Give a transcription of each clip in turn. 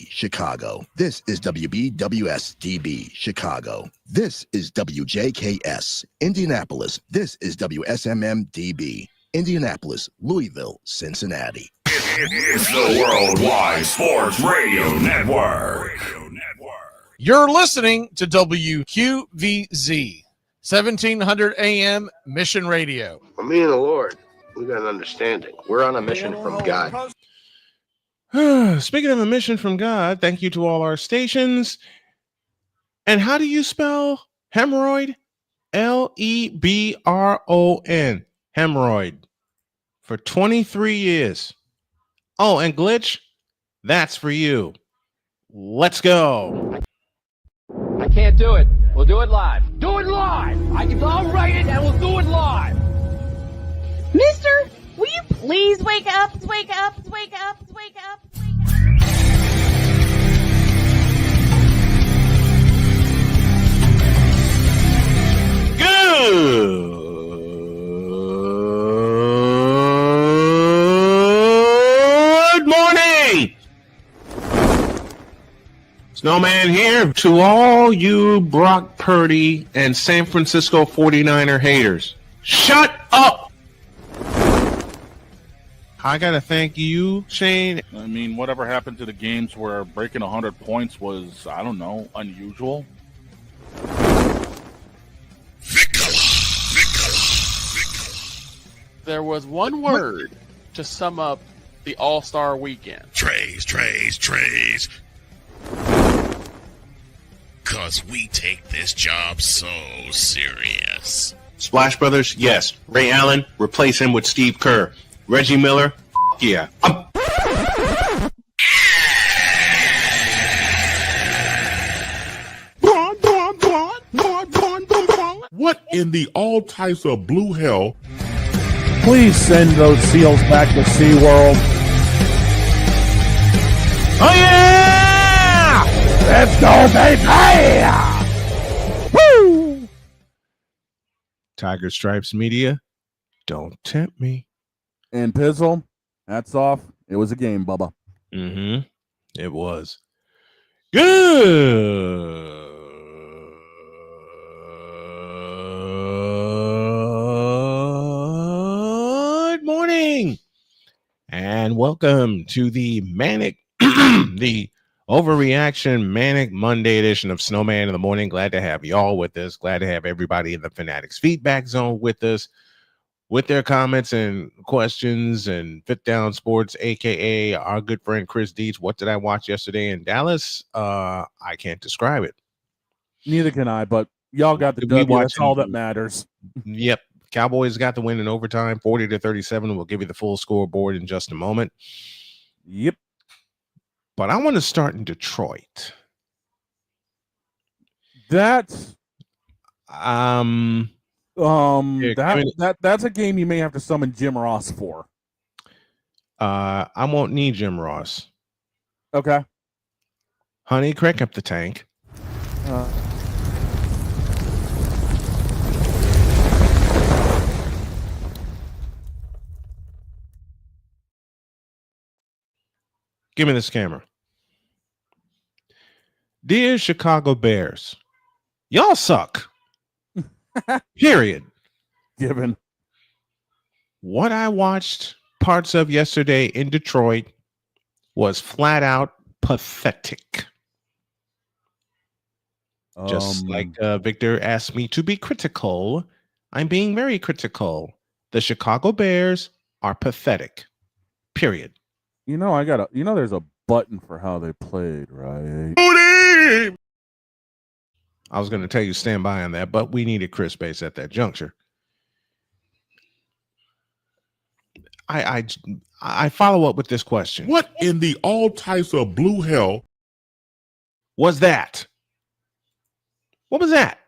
Chicago. This is WBWS-DB, Chicago. This is WJKS, Indianapolis. This is WSMM-DB, Indianapolis, Louisville, Cincinnati. It's the Worldwide Sports Radio Network. You're listening to WQVZ, 1700 AM Mission Radio. For me and the Lord, we got an understanding. We're on a mission from God. Speaking of a mission from God, thank you to all our stations. And how do you spell hemorrhoid? Lebron. Hemorrhoid. For 23 years. Oh, and glitch? That's for you. Let's go. I can't do it. We'll do it live. Do it live. I'll write it and we'll do it live. Mister, will you please wake up, wake up, wake up, wake up, wake up? Good morning. Snowman here to all you Brock Purdy and San Francisco 49er haters. Shut up! I gotta thank you, Shane. I mean, whatever happened to the games where breaking 100 points was, I don't know, unusual? There was one word to sum up the All-Star weekend. Trays. Because we take this job so serious. Splash Brothers, yes. Ray Allen, replace him with Steve Kerr. Reggie Miller, yeah. What in the all types of blue hell? Please send those seals back to SeaWorld. Oh, yeah! Let's go, baby! Woo! Tiger Stripes Media, don't tempt me. And Pizzle, hats off. It was a game, Bubba. Mm-hmm. It was. Good morning. And welcome to the Manic, the Overreaction Manic Monday edition of Snowman in the Morning. Glad to have y'all with us. Glad to have everybody in the Fanatics Feedback Zone with us, with their comments and questions, and Fit Down Sports, a.k.a. our good friend Chris Dietz. What did I watch yesterday in Dallas? I can't describe it. Neither can I, but y'all got the W. That's all that matters. Yep. Cowboys got the win in overtime, 40-37. We'll give you the full scoreboard in just a moment. Yep. But I want to start in Detroit. That's Here, that's a game you may have to summon Jim Ross for. I won't need Jim Ross. Okay. Honey, crank up the tank. Give me this camera. Dear Chicago Bears, y'all suck. Period. Given what I watched parts of yesterday in Detroit was flat out pathetic. Just like Victor asked me to be critical, I'm being very critical. The Chicago Bears are pathetic. Period. There's a button for how they played, right? I was going to tell you stand by on that, but we needed Chris Bates at that juncture. I follow up with this question. What in the all types of blue hell was that? What was that?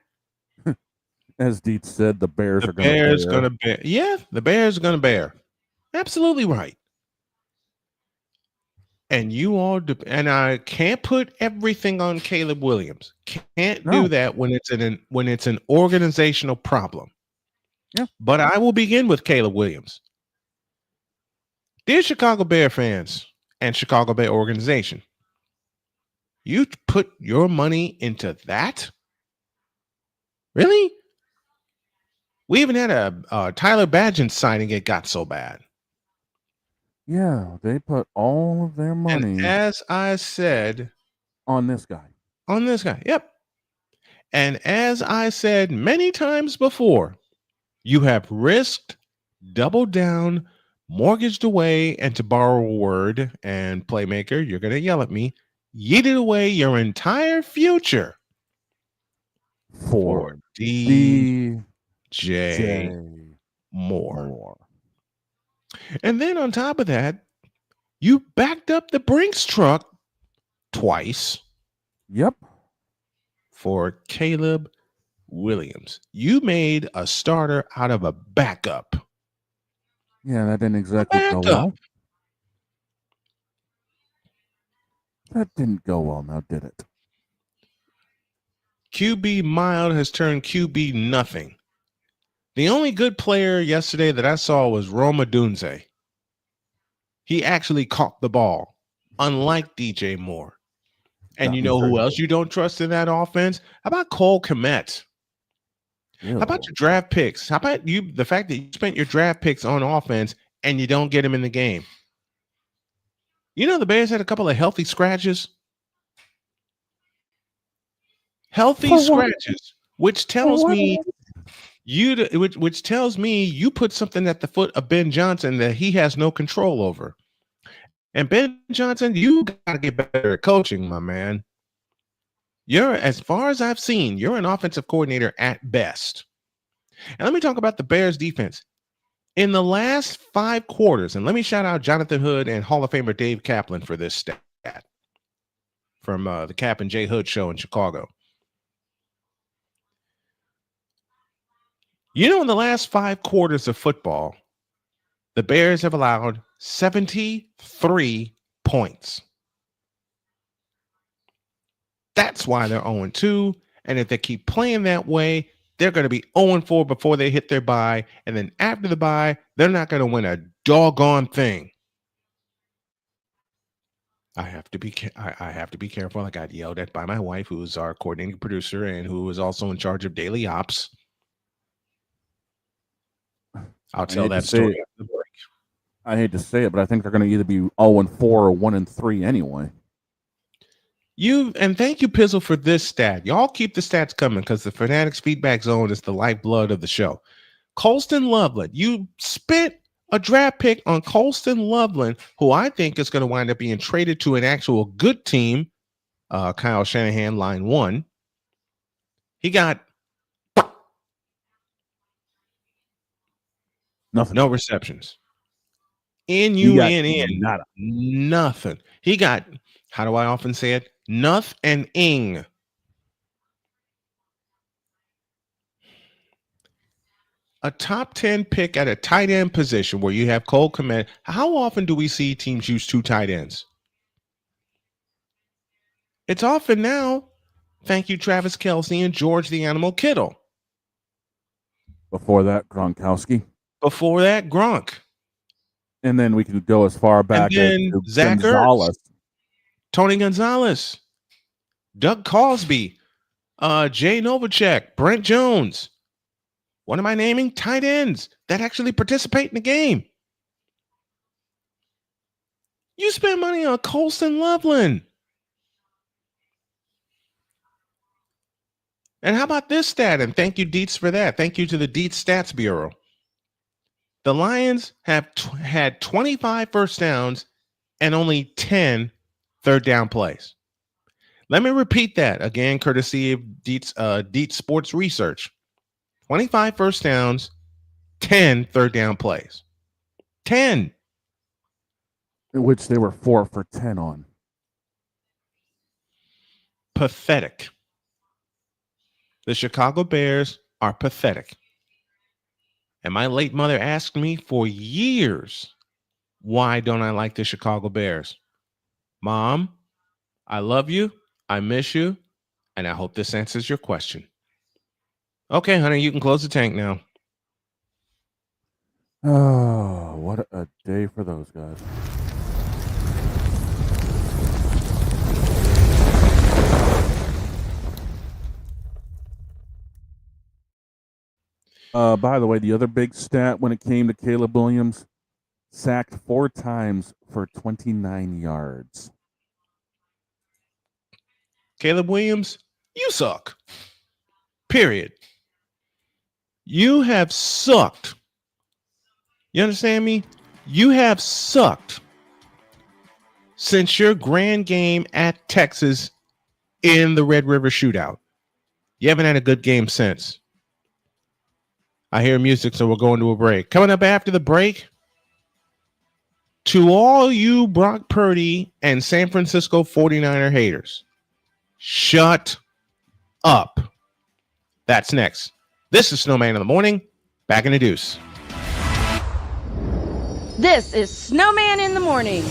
As Dietz said, the Bears are going to bear. Yeah, the Bears are going to bear. Absolutely right. And you all, and I can't put everything on Caleb Williams. Can't do that when it's an organizational problem. Yeah. But I will begin with Caleb Williams. Dear Chicago Bear fans and Chicago Bear organization, You put your money into that? Really? We even had a Tyler Badgett signing. It got so bad. Yeah, they put all of their money And as I said, on this guy. Yep. And as I said many times before, you have risked, doubled down, mortgaged away, and to borrow a word and playmaker, you're going to yell at me, yeeted away your entire future For DJ Moore. Moore. And then on top of that, you backed up the Brinks truck twice. Yep. For Caleb Williams. You made a starter out of a backup. Yeah, that didn't exactly go well. That didn't go well now, did it? QB mild has turned QB nothing. The only good player yesterday that I saw was Roma Dunze. He actually caught the ball, unlike DJ Moore. And you know who else you don't trust in that offense? How about Cole Kmet? How about your draft picks? How about the fact that you spent your draft picks on offense and you don't get him in the game? You know the Bears had a couple of healthy scratches. Which tells me which tells me you put something at the foot of Ben Johnson that he has no control over. And Ben Johnson, you gotta get better at coaching, my man. You're, as far as I've seen, you're an offensive coordinator at best. And let me talk about the Bears defense. In the last 5 quarters, and let me shout out Jonathan Hood and Hall of Famer Dave Kaplan for this stat from the Cap and J Hood show in Chicago. You know, in the last 5 quarters of football, the Bears have allowed 73 points. That's why they're 0-2. And if they keep playing that way, they're going to be 0-4 before they hit their bye. And then after the bye, they're not going to win a doggone thing. I have to be careful. I got yelled at by my wife, who is our coordinating producer and who is also in charge of daily ops. I'll tell that story after the break. I hate to say it, but I think they're going to either be 0-4 or 1-3 anyway. And thank you, Pizzle, for this stat. Y'all keep the stats coming because the Fanatics Feedback Zone is the lifeblood of the show. Colston Loveland, you spent a draft pick on Colston Loveland, who I think is going to wind up being traded to an actual good team. Kyle Shanahan, line 1. He got nothing. No receptions. Nothing. He got, how do I often say it? Nothing. A top 10 pick at a tight end position where you have Cole Kmet. How often do we see teams use 2 tight ends? It's often now. Thank you, Travis Kelce and George the Animal Kittle. Before that, Gronkowski. Before that, Gronk. And then we can go as far back as Zach Gonzalez. Ertz, Tony Gonzalez, Doug Cosby, Jay Novacek, Brent Jones. What am I naming? Tight ends that actually participate in the game. You spend money on Colston Loveland. And how about this stat? And thank you, Dietz, for that. Thank you to the Dietz Stats Bureau. The Lions have had 25 first downs and only 10 third down plays. Let me repeat that again, courtesy of Dietz Sports Research. 25 first downs, 10 third down plays. 10. Which they were 4 for 10 on. Pathetic. The Chicago Bears are pathetic. And my late mother asked me for years, why don't I like the Chicago Bears? Mom, I love you, I miss you, and I hope this answers your question. Okay, honey, you can close the tank now. Oh, what a day for those guys. By the way, the other big stat when it came to Caleb Williams, sacked 4 times for 29 yards. Caleb Williams, you suck. Period. You have sucked. You understand me? You have sucked since your grand game at Texas in the Red River Shootout. You haven't had a good game since. I hear music, so we're going to a break. Coming up after the break, to all you Brock Purdy and San Francisco 49er haters, shut up. That's next. This is Snowman in the Morning. Back in the deuce. This is Snowman in the Morning.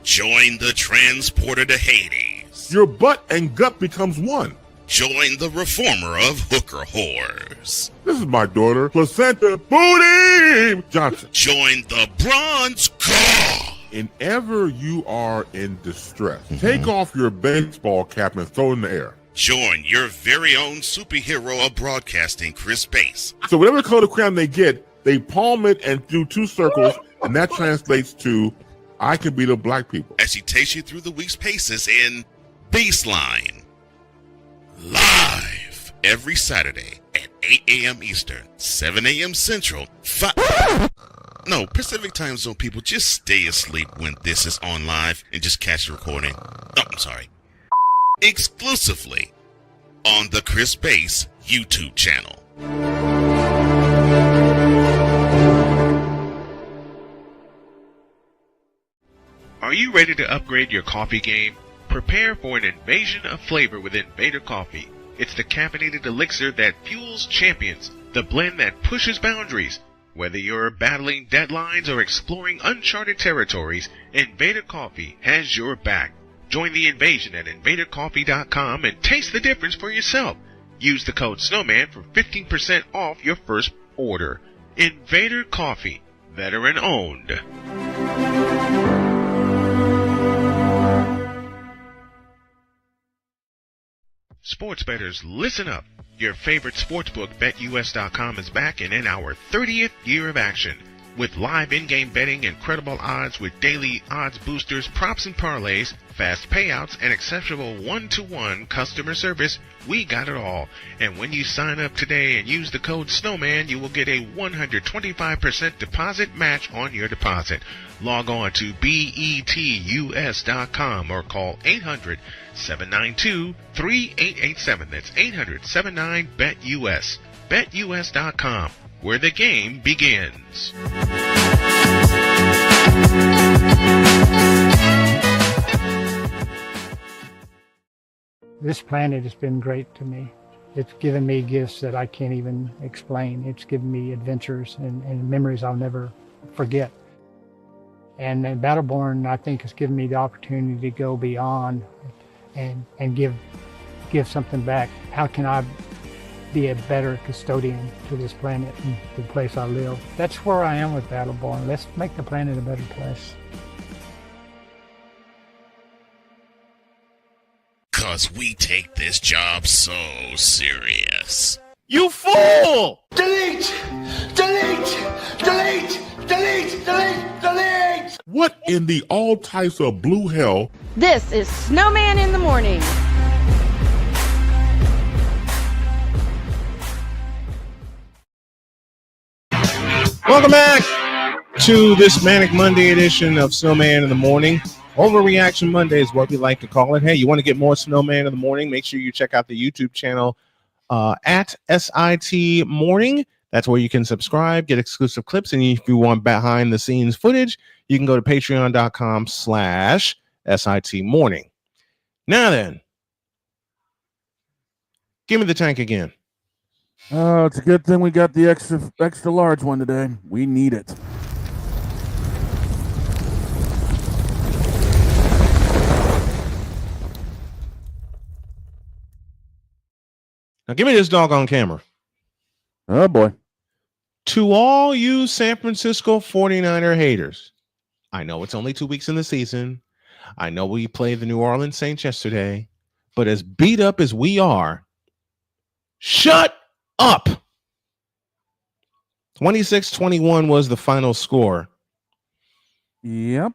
Join the transporter to Hades. Your butt and gut becomes one. Join the reformer of hooker whores. This is my daughter, Placenta Booty Johnson. Join the bronze car. Whenever you are in distress, take off your baseball cap and throw it in the air. Join your very own superhero of broadcasting, Chris Bass. So whatever color crayon they get, they palm it and do 2 circles, and that translates to, I can beat up black people. As he takes you through the week's paces in Baseline. Live every Saturday at 8 a.m. Eastern, 7 a.m. Central, Pacific Time Zone people, just stay asleep when this is on live and just catch the recording. Oh, I'm sorry. Exclusively on the Chris Bass YouTube channel. Are you ready to upgrade your coffee game? Prepare for an invasion of flavor with Invader Coffee. It's the caffeinated elixir that fuels champions, the blend that pushes boundaries. Whether you're battling deadlines or exploring uncharted territories, Invader Coffee has your back. Join the invasion at invadercoffee.com and taste the difference for yourself. Use the code Snowman for 15% off your first order. Invader Coffee, veteran owned. Sports bettors, listen up. Your favorite sportsbook, BetUS.com, is back and in our 30th year of action. With live in-game betting, incredible odds with daily odds boosters, props and parlays, fast payouts, and exceptional one-to-one customer service, we got it all. And when you sign up today and use the code Snowman, you will get a 125% deposit match on your deposit. Log on to betus.com or call 800-792-3887. That's 800-79-BET-US. BetUS.com, where the game begins. This planet has been great to me. It's given me gifts that I can't even explain. It's given me adventures and memories I'll never forget. And Battleborn, I think, has given me the opportunity to go beyond and give something back. How can I be a better custodian to this planet and the place I live? That's where I am with Battleborn. Let's make the planet a better place. 'Cause we take this job so serious. You fool! Delete! Delete! Delete! Delete! Delete! Delete! What in the all types of blue hell? This is Snowman in the Morning. Welcome back to this Manic Monday edition of Snowman in the Morning. Overreaction Monday is what we like to call it. Hey, you want to get more Snowman in the Morning? Make sure you check out the YouTube channel at SIT Morning. That's where you can subscribe, get exclusive clips, and if you want behind the scenes footage, you can go to patreon.com/SIT Morning. Now then, give me the tank again. Oh, it's a good thing we got the extra large one today. We need it. Now give me this dog on camera. Oh, boy. To all you San Francisco 49er haters, I know it's only 2 weeks in the season. I know we played the New Orleans Saints yesterday, but as beat up as we are, Shut up. 26-21 was the final score. Yep.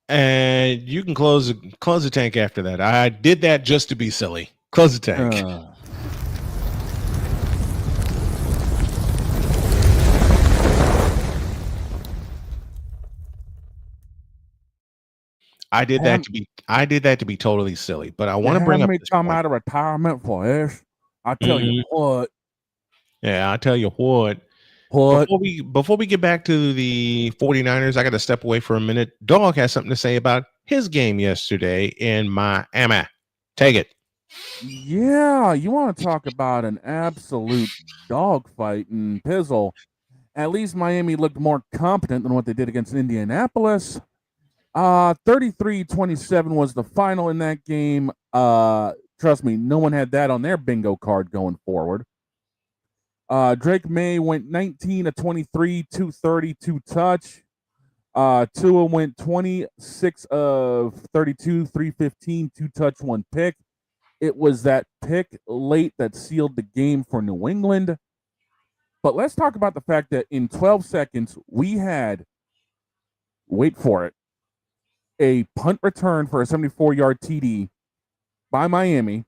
And you can close the tank after that. I did that just to be silly. Close the tank. I did that to be totally silly, but I want to bring up me this come point. out of retirement for this. I tell you what. Yeah, I tell you what. Before we get back to the 49ers, I got to step away for a minute. Dog has something to say about his game yesterday in Miami. Take it. Yeah, you want to talk about an absolute dogfight and pizzle. At least Miami looked more competent than what they did against Indianapolis. 33-27 was the final in that game. Trust me, no one had that on their bingo card going forward. Drake May went 19 of 23, 230, 2 touch. Tua went 26 of 32, 315, 2 touch, 1 pick. It was that pick late that sealed the game for New England. But let's talk about the fact that in 12 seconds, we had, wait for it, a punt return for a 74-yard TD by Miami.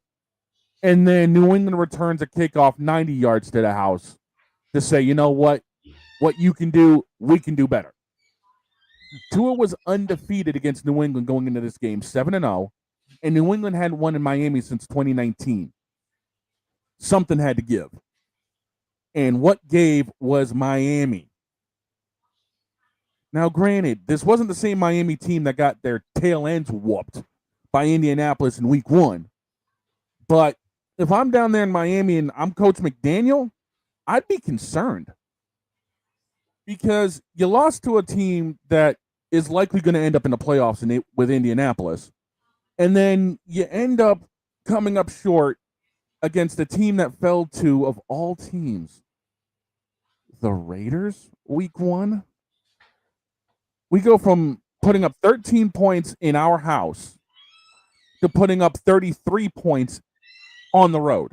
And then New England returns a kickoff 90 yards to the house to say, you know what you can do, we can do better. Tua was undefeated against New England going into this game, 7-0, and New England hadn't won in Miami since 2019. Something had to give. And what gave was Miami. Now, granted, this wasn't the same Miami team that got their tail ends whooped by Indianapolis in week 1. But if I'm down there in Miami and I'm Coach McDaniel, I'd be concerned. Because you lost to a team that is likely going to end up in the playoffs with Indianapolis. And then you end up coming up short against a team that fell to, of all teams, the Raiders week 1. We go from putting up 13 points in our house to putting up 33 points on the road.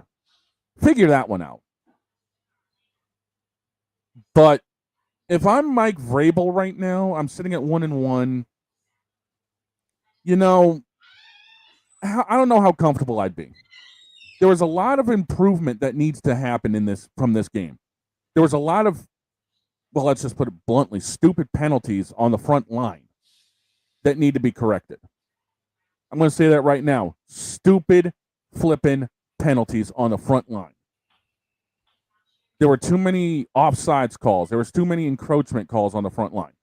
Figure that one out. But if I'm Mike Vrabel right now, I'm sitting at 1-1. You know, I don't know how comfortable I'd be. There was a lot of improvement that needs to happen from this game. There was a lot of, well, let's just put it bluntly, stupid penalties on the front line that need to be corrected. I'm going to say that right now. Stupid flipping penalties on the front line. There were too many offsides calls. There was too many encroachment calls on the front line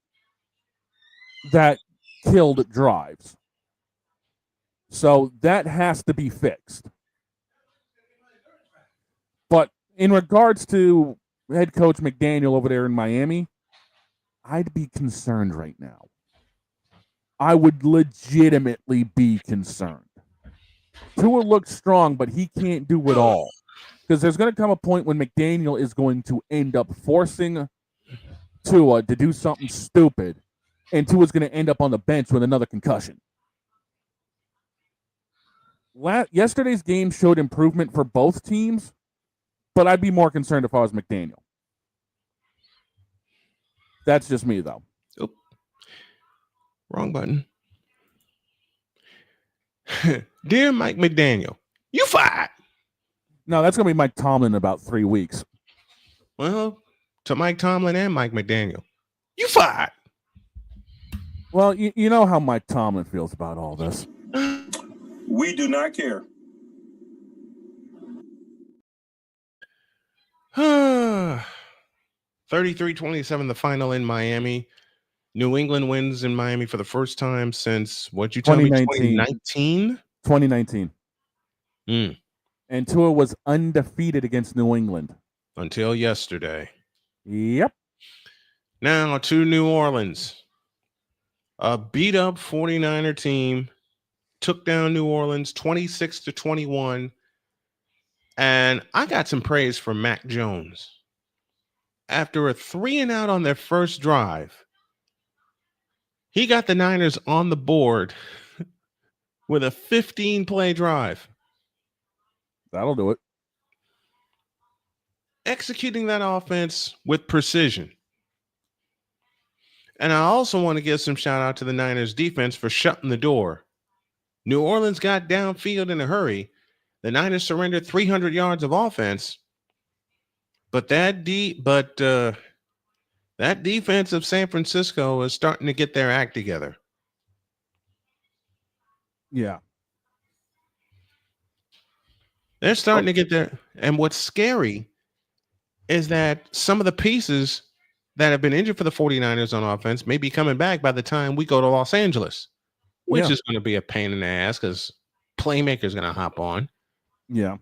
that killed drives. So that has to be fixed. But in regards to head coach McDaniel over there in Miami, I'd be concerned right now. I would legitimately be concerned. Tua looks strong, but he can't do it all. Because there's going to come a point when McDaniel is going to end up forcing Tua to do something stupid, and Tua's going to end up on the bench with another concussion. Yesterday's game showed improvement for both teams, but I'd be more concerned if I was McDaniel. That's just me, though. Oh, wrong button. Dear Mike McDaniel, you fired. No, that's going to be Mike Tomlin in about 3 weeks. Well, to Mike Tomlin and Mike McDaniel, you fired. Well, you know how Mike Tomlin feels about all this. We do not care. 33-27, the final in Miami. New England wins in Miami for the first time since, what'd you tell me, 2019? 2019. Mm. And Tua was undefeated against New England. Until yesterday. Yep. Now to New Orleans. A beat-up 49er team took down New Orleans 26-21. And I got some praise for Mac Jones. After a 3-and-out on their first drive, he got the Niners on the board with a 15-play drive. That'll do it. executing that offense with precision. And I also want to give some shout out to the Niners defense for shutting the door. New Orleans got downfield in a hurry. The Niners surrendered 300 yards of offense. But that defense of San Francisco is starting to get their act together. Yeah. They're starting to get there. And what's scary is that some of the pieces that have been injured for the 49ers on offense may be coming back by the time we go to Los Angeles, which is going to be a pain in the ass because Playmaker's going to hop on. Yeah.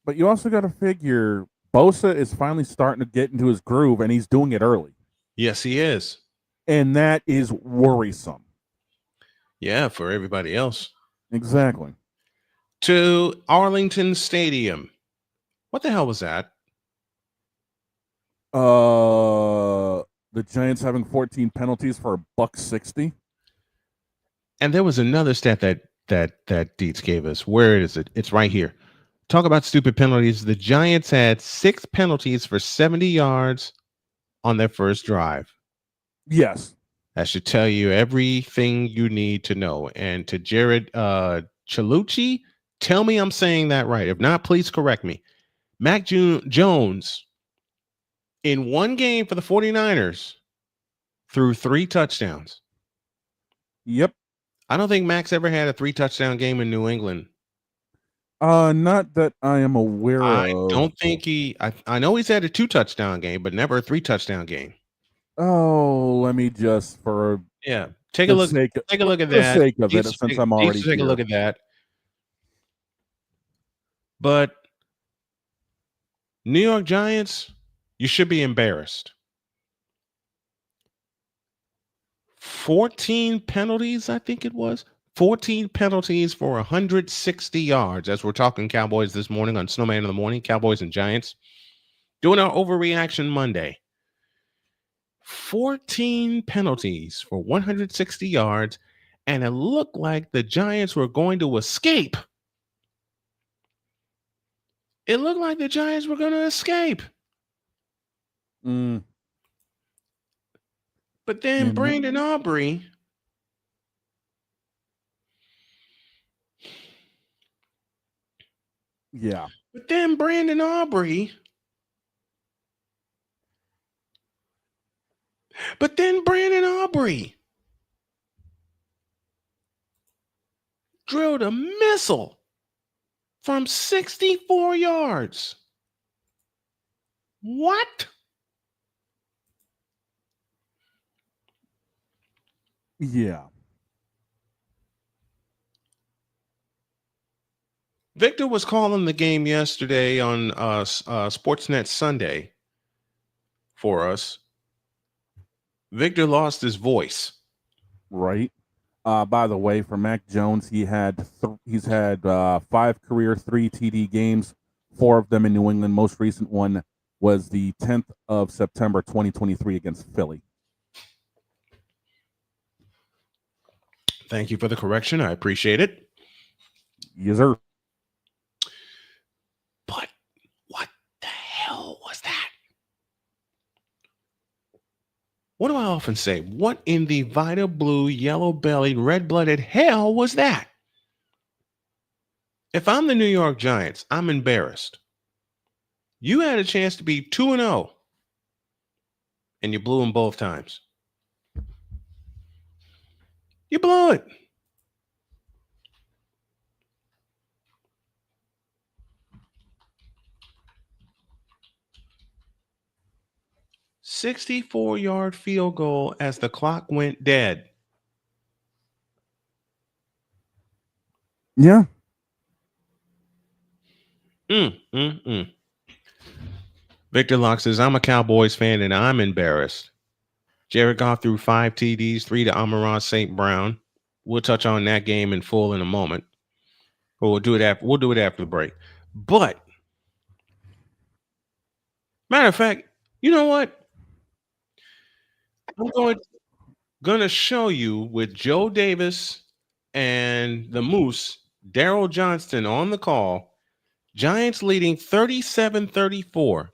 But you also got to figure Bosa is finally starting to get into his groove, and he's doing it early. Yes, he is. And that is worrisome. Yeah, for everybody else. Exactly. To Arlington Stadium. What the hell was that? The Giants having 14 penalties for $160. And there was another stat that Dietz gave us. Where is it? It's right here. Talk about stupid penalties. The Giants had 6 penalties for 70 yards on their first drive. Yes. That should tell you everything you need to know. And to Jared Chalucci, tell me I'm saying that right. If not, please correct me. Mac Jones, in one game for the 49ers, threw 3 touchdowns. Yep. I don't think Mac's ever had a 3-touchdown game in New England. Not that I am aware of. I don't think I know he's had a 2-touchdown game, but never a 3-touchdown game. Oh, let me just take a look. Take a look at that. For the sake of it, since I'm already take here. a look at that. But New York Giants, you should be embarrassed. 14 penalties, I think it was. 14 penalties for 160 yards, as we're talking Cowboys this morning on Snowman in the Morning, Cowboys and Giants. Doing our Overreaction Monday. 14 penalties for 160 yards, and it looked like the Giants were going to escape. It looked like the Giants were going to escape. But then Brandon Aubrey... Yeah. But then Brandon Aubrey drilled a missile from 64 yards. What? Yeah. Victor was calling the game yesterday on Sportsnet Sunday for us. Victor lost his voice. Right. By the way, for Mac Jones, he's had 5 career 3 TD games, 4 of them in New England. Most recent one was the 10th of September 2023 against Philly. Thank you for the correction. I appreciate it. Yes, sir. But what the hell was that? What do I often say? What in the Vita blue, yellow-bellied, red-blooded hell was that? If I'm the New York Giants, I'm embarrassed. You had a chance to be 2-0, and you blew them both times. You blew it. $64-yard field goal as the clock went dead. Yeah. Victor Locke says, I'm a Cowboys fan and I'm embarrassed. Jared Goff threw 5 TDs, 3 to Amon-Ra St. Brown. We'll touch on that game in full in a moment. Or we'll do it after the break. But matter of fact, you know what? I'm going to show you with Joe Davis and the Moose, Daryl Johnston on the call. Giants leading 37-34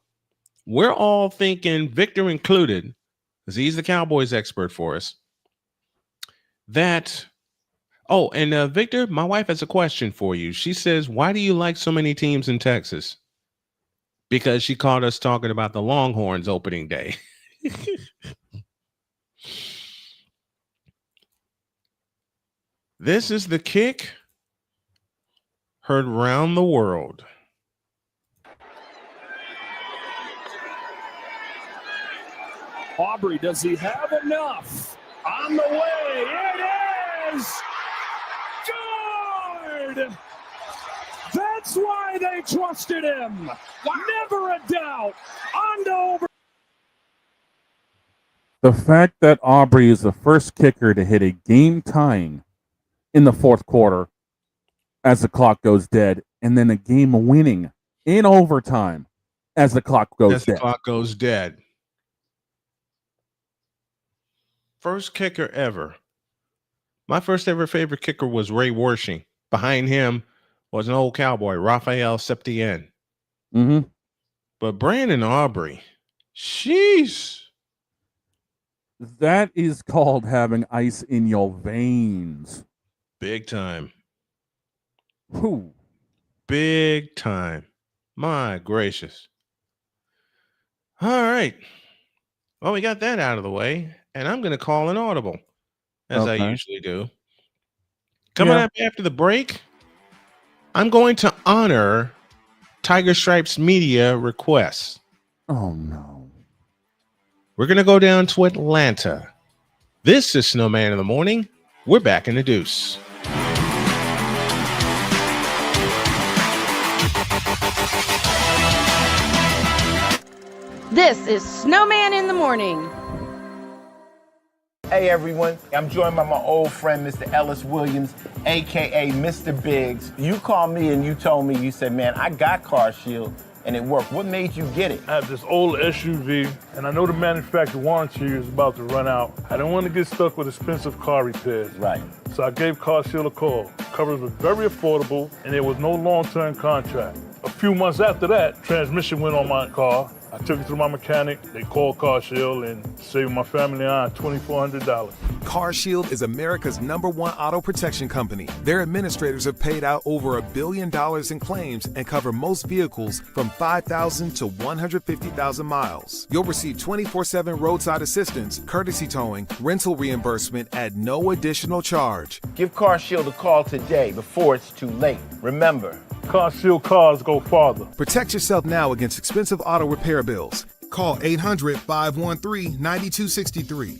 we're all thinking, Victor included, because he's the Cowboys expert for us, that, and Victor, my wife has a question for you. She says, why do you like so many teams in Texas? Because she caught us talking about the Longhorns opening day. This is the kick heard round the world. Aubrey, does he have enough? On the way, it is good! That's why they trusted him. Never a doubt. On to over. The fact that Aubrey is the first kicker to hit a game tying in the fourth quarter as the clock goes dead, and then a game winning in overtime as the clock goes dead. First kicker ever. My first ever favorite kicker was Ray Wersching. Behind him was an old Cowboy, Raphael Septien. Mm-hmm. But Brandon Aubrey, sheesh. That is called having ice in your veins. Big time. Whew. Big time. My gracious. All right. Well, we got that out of the way, and I'm going to call an audible, as I usually do. Coming up after the break, I'm going to honor Tiger Stripes Media requests. Oh, no. We're going to go down to Atlanta. This is Snowman in the Morning. We're back in the deuce. This is Snowman in the Morning. Hey everyone, I'm joined by my old friend, Mr. Ellis Williams, AKA Mr. Biggs. You called me and you told me, you said, man, I got Car Shield and it worked. What made you get it? I have this old SUV and I know the manufacturer warranty is about to run out. I don't want to get stuck with expensive car repairs. Right. So I gave Car Shield a call. Coverage was very affordable and there was no long-term contract. A few months after that, transmission went on my car. I took it to my mechanic, they called Car Shield and saved my family and I $2,400. Car Shield is America's #1 auto protection company. Their administrators have paid out over $1 billion in claims and cover most vehicles from 5,000 to 150,000 miles. You'll receive 24/7 roadside assistance, courtesy towing, rental reimbursement at no additional charge. Give Car Shield a call today before it's too late. Remember, Car Shield cars go farther. Protect yourself now against expensive auto repair bills. Call 800-513-9263.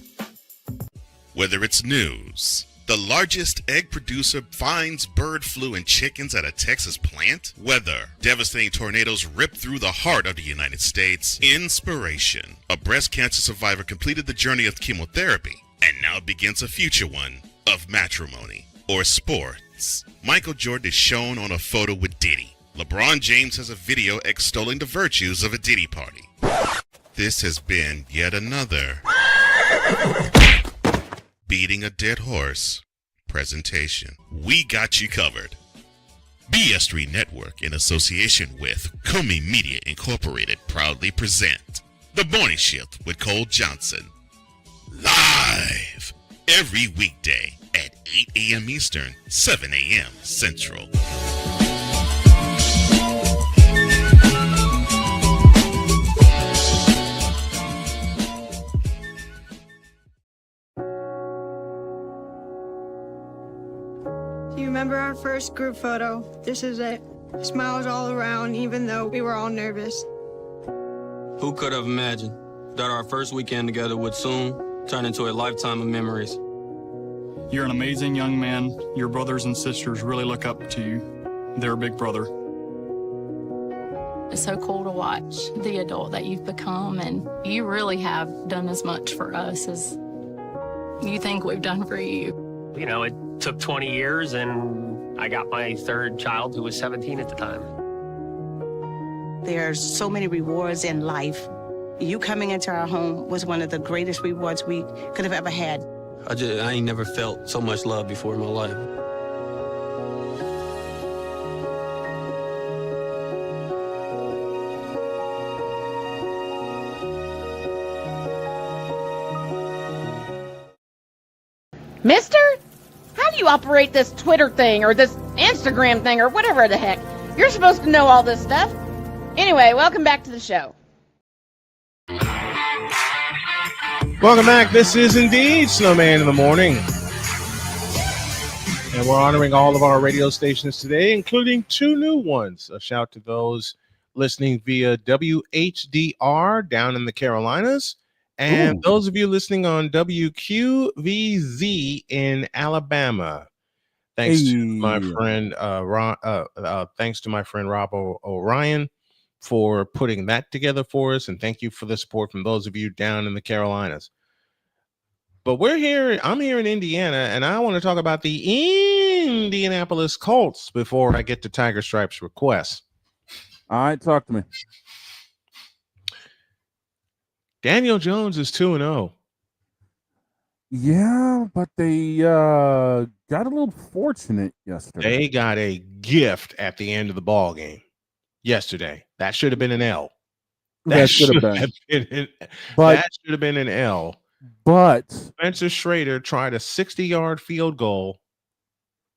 Whether it's news, the largest egg producer finds bird flu in chickens at a Texas plant, weather, devastating tornadoes rip through the heart of the United States, inspiration, a breast cancer survivor completed the journey of chemotherapy, and now begins a future one of matrimony or sports. Michael Jordan is shown on a photo with Diddy. LeBron James has a video extolling the virtues of a Diddy party. This has been yet another beating a dead horse presentation. We got you covered. BS3 Network, in association with Comey Media Incorporated, proudly present The Morning Shift with Cole Johnson. Live every weekday at 8 a.m. Eastern, 7 a.m. Central. Do you remember our first group photo? This is it. Smiles all around, even though we were all nervous. Who could have imagined that our first weekend together would soon turn into a lifetime of memories? You're an amazing young man. Your brothers and sisters really look up to you. They're a big brother. It's so cool to watch the adult that you've become, and you really have done as much for us as you think we've done for you. You know, it took 20 years, and I got my third child, who was 17 at the time. There's so many rewards in life. You coming into our home was one of the greatest rewards we could have ever had. I ain't never felt so much love before in my life. Mister? How do you operate this Twitter thing or this Instagram thing or whatever the heck? You're supposed to know all this stuff. Anyway, welcome back to the show. Welcome back. This is indeed Snowman in the Morning. And we're honoring all of our radio stations today, including 2 new ones. A shout to those listening via WHDR down in the Carolinas, and those of you listening on WQVZ in Alabama. Thanks to my friend thanks to my friend Rob O'Ryan for putting that together for us, and thank you for the support from those of you down in the Carolinas. But I'm here in Indiana, and I want to talk about the Indianapolis Colts before I get to Tiger Stripes' requests. All right, talk to me. Daniel Jones is 2-0. Yeah, but they got a little fortunate yesterday. They got a gift at the end of the ball game yesterday. That should have been an L. That should have been an L. But Spencer Schrader tried a 60-yard field goal,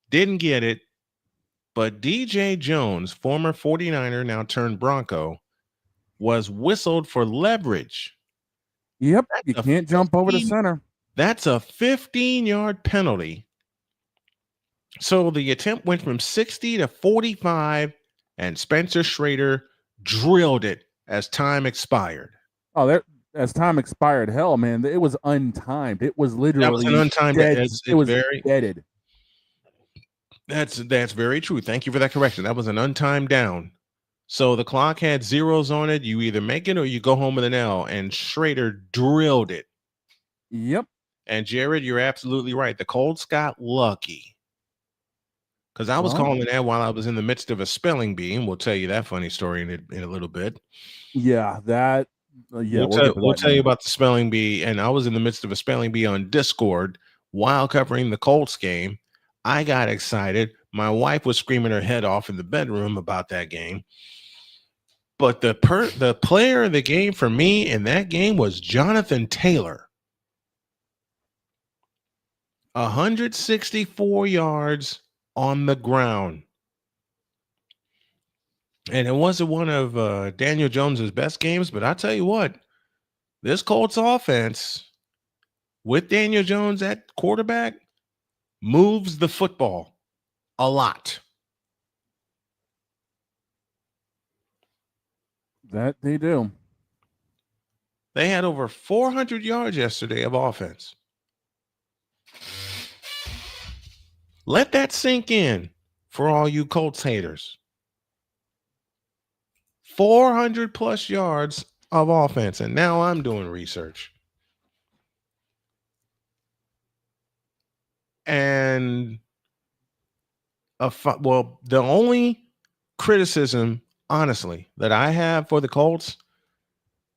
didn't get it. But DJ Jones, former 49er, now turned Bronco, was whistled for leverage. Yep, you can't jump over the center. That's a 15-yard penalty. So the attempt went from 60 to 45, and Spencer Schrader drilled it as time expired. Oh, as time expired, hell, man, it was untimed. It was literally that was an untimed. it was deaded. That's very true. Thank you for that correction. That was an untimed down. So the clock had zeros on it. You either make it or you go home with an L. And Schrader drilled it. Yep. And Jared, you're absolutely right. The Colts got lucky. Because I was calling that while I was in the midst of a spelling bee. And we'll tell you that funny story in a little bit. Yeah, that. Yeah, we'll tell you about the spelling bee. And I was in the midst of a spelling bee on Discord while covering the Colts game. I got excited. My wife was screaming her head off in the bedroom about that game. But the player of the game for me in that game was Jonathan Taylor. 164 yards on the ground. And it wasn't one of Daniel Jones's best games, but I tell you what, this Colts offense with Daniel Jones at quarterback moves the football a lot. That they do. They had over 400 yards yesterday of offense. Let that sink in for all you Colts haters. 400 plus yards of offense. And now I'm doing research. And the only criticism, honestly, that I have for the Colts,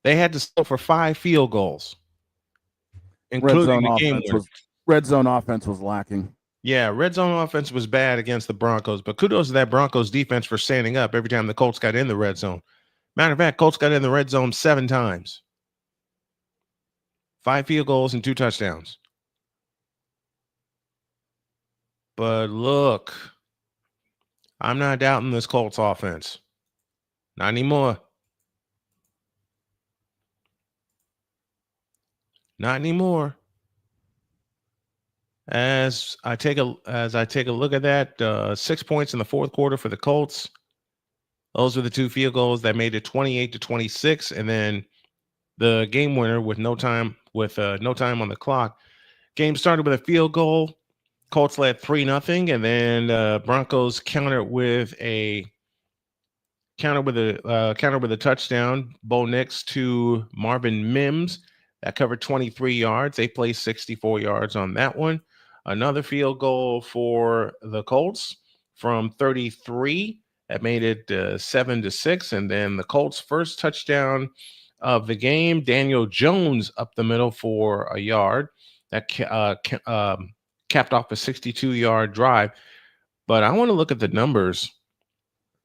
they had to settle for 5 field goals, including the game winner. Red zone offense was lacking. Yeah, red zone offense was bad against the Broncos, but kudos to that Broncos defense for standing up every time the Colts got in the red zone. Matter of fact, Colts got in the red zone 7 times. 5 field goals and 2 touchdowns. But look, I'm not doubting this Colts offense. Not anymore. Not anymore. As I take a look at that, 6 points in the fourth quarter for the Colts. Those were the 2 field goals that made it 28-26, and then the game winner with no time on the clock. Game started with a field goal. Colts led 3-0, and then Broncos countered with a touchdown. Bo Nix to Marvin Mims that covered 23 yards. They placed 64 yards on that one. Another field goal for the Colts from 33 that made it 7-6, and then the Colts' first touchdown of the game. Daniel Jones up the middle for a yard that capped off a 62-yard drive. But I want to look at the numbers.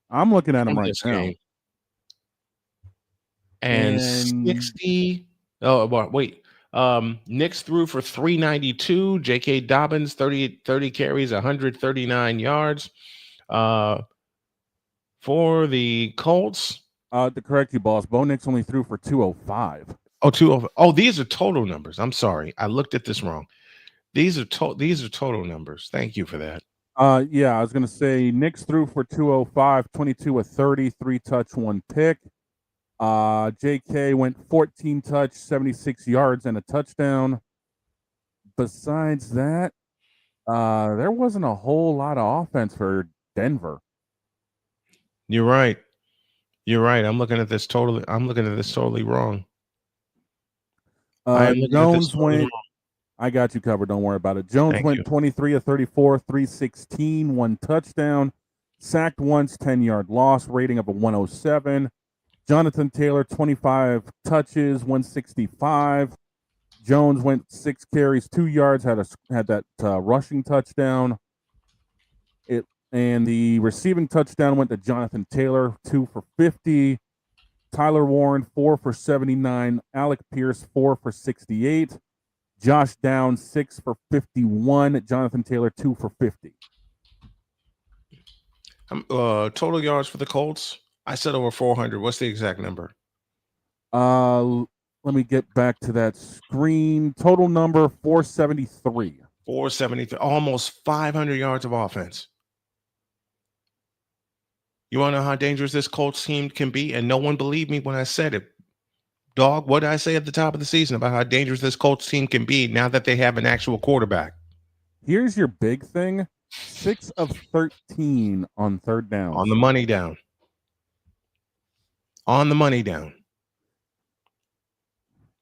I'm looking at them right now. Game. And 60. Oh, wait. Knicks threw for 392. J.K. Dobbins, 30 carries, 139 yards. For the Colts. To correct you, boss, Bo Nix only threw for 205. Oh, these are total numbers. I'm sorry. I looked at this wrong. These are total numbers. Thank you for that. Yeah, I was going to say Knicks threw for 205, 22 of 30, 3 touch, 1 pick. JK went 14 touch, 76 yards, and a touchdown. Besides that, there wasn't a whole lot of offense for Denver. You're right. I'm looking at this totally wrong. Jones went. I got you covered. Don't worry about it. Jones went 23 of 34, 316, 1 touchdown, sacked once, 10-yard loss, rating of a 107. Jonathan Taylor, 25 touches, 165. Jones went 6 carries, 2 yards, had that rushing touchdown. And the receiving touchdown went to Jonathan Taylor, 2 for 50. Tyler Warren, 4 for 79. Alec Pierce, 4 for 68. Josh Downs, 6 for 51. Jonathan Taylor, 2 for 50. Total yards for the Colts. I said over 400. What's the exact number? Let me get back to that screen. Total number 473. 473. Almost 500 yards of offense. You want to know how dangerous this Colts team can be? And no one believed me when I said it. Dog, what did I say at the top of the season about how dangerous this Colts team can be now that they have an actual quarterback? Here's your big thing. 6 of 13 on third down. On the money down.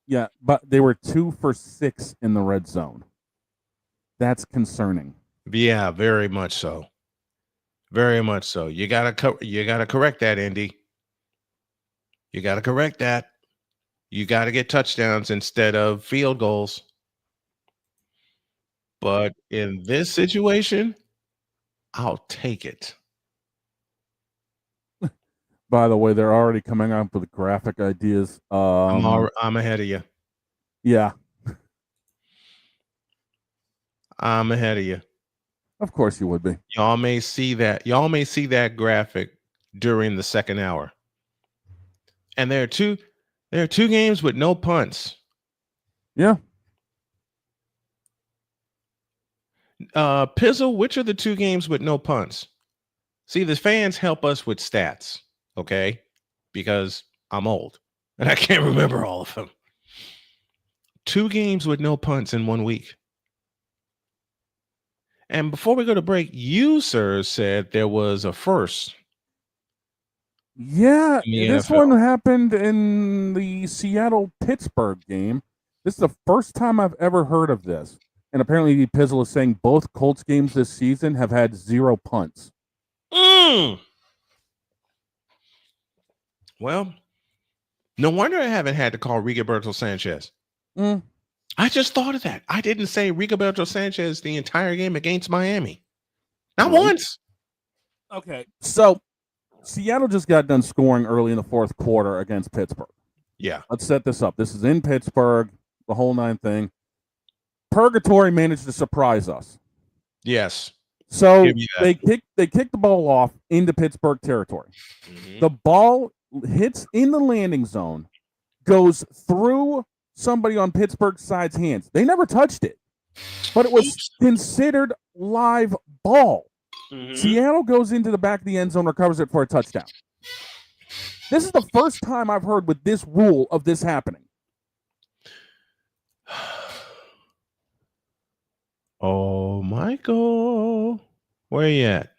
Yeah, but they were 2 for 6 in the red zone. That's concerning. Yeah, very much so. Very much so. You gotta correct that, Indy. You gotta correct that. You gotta get touchdowns instead of field goals. But in this situation, I'll take it. By the way, they're already coming up with graphic ideas. I'm ahead of you. Yeah. I'm ahead of you. Of course you would be. Y'all may see that graphic during the second hour. And there are two games with no punts. Yeah. Pizzle, which are the 2 games with no punts? See, the fans help us with stats, okay? Because I'm old and I can't remember all of them. 2 games with no punts in 1 week. And before we go to break, you, sir, said there was a first. Yeah, this one happened in the Seattle-Pittsburgh game. This is the first time I've ever heard of this. And apparently Pizzle is saying both Colts games this season have had 0 punts. Well, no wonder I haven't had to call Rigoberto Sanchez. I just thought of that. I didn't say Rigoberto Sanchez the entire game against Miami. Not once. Okay. So Seattle just got done scoring early in the fourth quarter against Pittsburgh. Yeah. Let's set this up. This is in Pittsburgh, the whole 9 thing. Purgatory managed to surprise us. Yes. So they kicked the ball off into Pittsburgh territory. Mm-hmm. The ball hits in the landing zone, goes through somebody on Pittsburgh's side's hands. They never touched it, but it was considered live ball. Mm-hmm. Seattle goes into the back of the end zone, recovers it for a touchdown. This is the first time I've heard with this rule of this happening. Oh, Michael, where you at?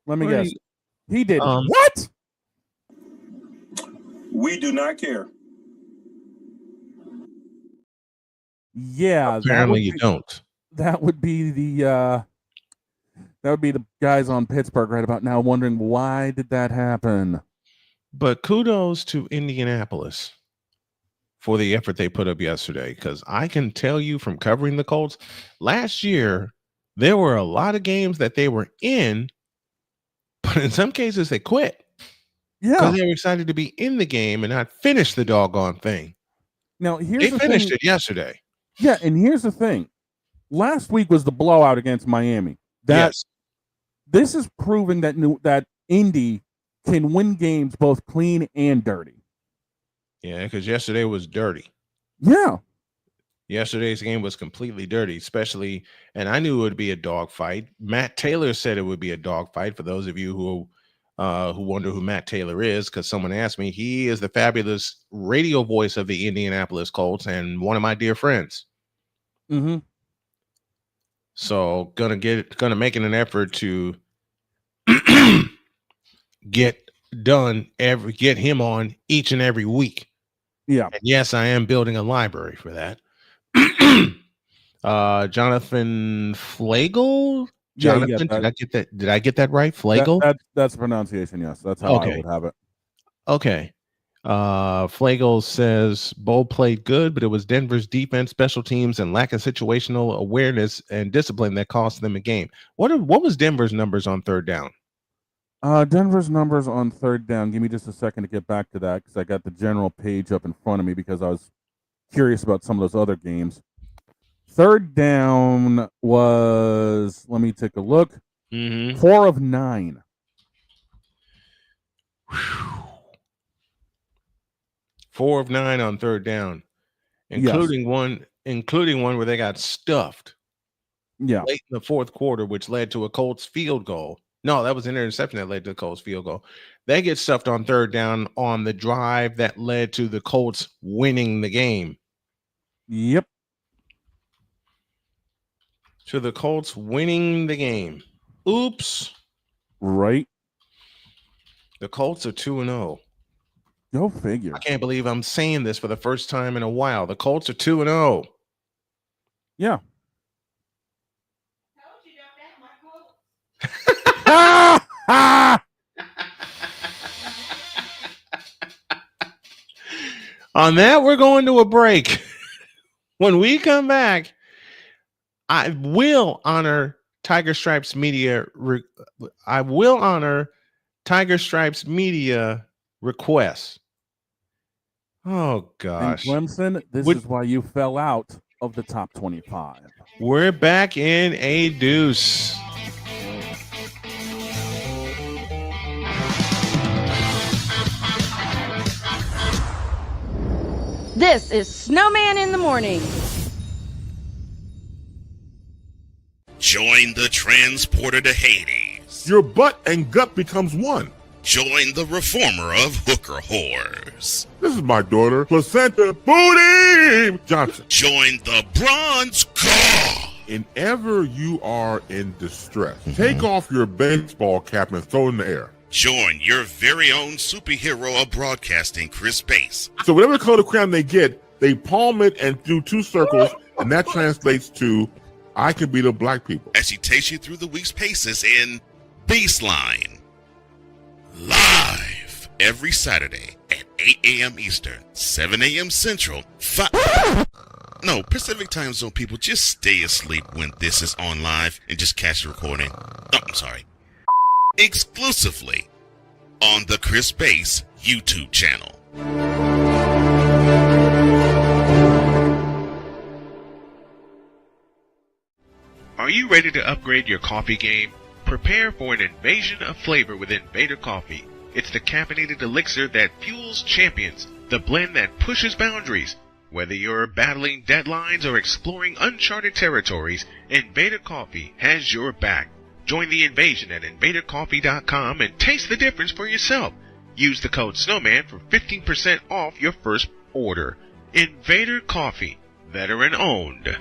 Let me guess. He did. What? We do not care. Yeah. Apparently you don't. That would be the guys on Pittsburgh right about now wondering why did that happen. But kudos to Indianapolis for the effort they put up yesterday, because I can tell you from covering the Colts, last year there were a lot of games that they were in, but in some cases they quit. Yeah. Because they were excited to be in the game and not finish the doggone thing. Now, They finished it yesterday. Yeah, and here's the thing. Last week was the blowout against Miami. Yes. This is proving that Indy can win games both clean and dirty. Yeah, because yesterday was dirty. Yeah. Yesterday's game was completely dirty, especially, and I knew it would be a dogfight. Matt Taylor said it would be a dogfight. For those of you who wonder who Matt Taylor is, because someone asked me, he is the fabulous radio voice of the Indianapolis Colts and one of my dear friends. Mm-hmm. So gonna make it an effort to get him on each and every week. Yeah. And yes, I am building a library for that. Jonathan Flagle. Jonathan, did I get that right? Flagle? That's the pronunciation, yes. That's how I would have it. Okay. Flagle says Bo played good, but it was Denver's defense, special teams, and lack of situational awareness and discipline that cost them a game. What was Denver's numbers on third down? Denver's numbers on third down. Give me just a second to get back to that because I got the general page up in front of me because I was curious about some of those other games. Third down was, let me take a look, 4 of 9. 4 of 9 on third down, including one where they got stuffed. Yeah, late in the fourth quarter, which led to a Colts field goal. No, that was an interception that led to the Colts field goal. They get stuffed on third down on the drive that led to the Colts winning the game. Yep. To the Colts winning the game. Oops. Right. The Colts are 2-0. Go figure. I can't believe I'm saying this for the first time in a while. The Colts are 2-0. Yeah. On that, we're going to a break. When we come back, I will honor Tiger Stripes Media. I will honor Tiger Stripes Media requests. Oh gosh, And Clemson, this is why you fell out of the top 25. We're back in a deuce. This is Snowman in the Morning. Join the transporter to Hades. Your butt and gut becomes one. Join the reformer of hooker whores. This is my daughter, Placenta Booty Johnson. Join the bronze claw. Whenever you are in distress, take off your baseball cap and throw it in the air. Join your very own superhero of broadcasting, Chris Bass. So whatever color crayon they get, they palm it and do 2 circles, and that translates to I can beat up black people. As she takes you through the week's paces in Baseline. Live every Saturday at 8 a.m. Eastern, 7 a.m. Central, No, Pacific Time Zone people, just stay asleep when this is on live and just catch the recording. Oh, I'm sorry. Exclusively on the Chris Bass YouTube channel. Are you ready to upgrade your coffee game? Prepare for an invasion of flavor with Invader Coffee. It's the caffeinated elixir that fuels champions, the blend that pushes boundaries. Whether you're battling deadlines or exploring uncharted territories, Invader Coffee has your back. Join the invasion at invadercoffee.com and taste the difference for yourself. Use the code Snowman for 15% off your first order. Invader Coffee, veteran owned.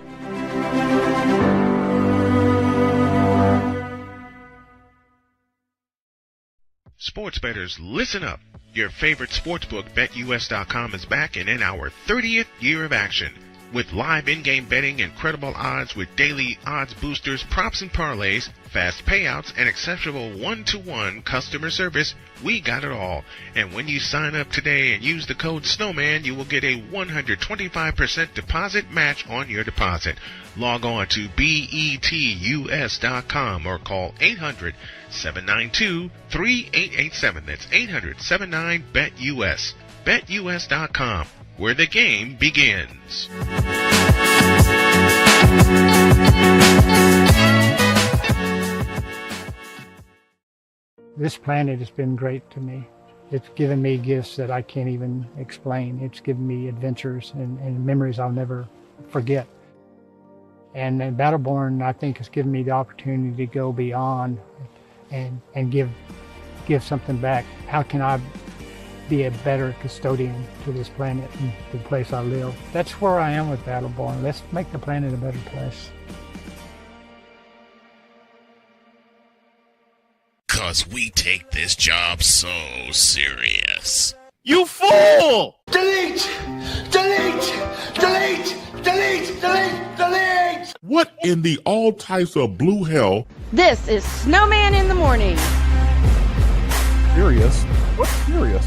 Sports bettors, listen up. Your favorite sportsbook, BetUS.com, is back and in our 30th year of action. With live in-game betting, incredible odds with daily odds boosters, props and parlays, fast payouts, and exceptional one-to-one customer service, we got it all. And when you sign up today and use the code Snowman, you will get a 125% deposit match on your deposit. Log on to betus.com or call 800-792-3887. That's 800-79-BET-US. BetUS.com, where the game begins. This planet has been great to me. It's given me gifts that I can't even explain. It's given me adventures and memories I'll never forget. And Battleborn, I think, has given me the opportunity to go beyond and give something back. How can I be a better custodian to this planet and the place I live? That's where I am with Battleborn. Let's make the planet a better place. 'Cause we take this job so serious. You fool! Delete! Delete! Delete! Delete! Delete! Delete! What in the all types of blue hell? This is Snowman in the Morning. Furious? What's furious?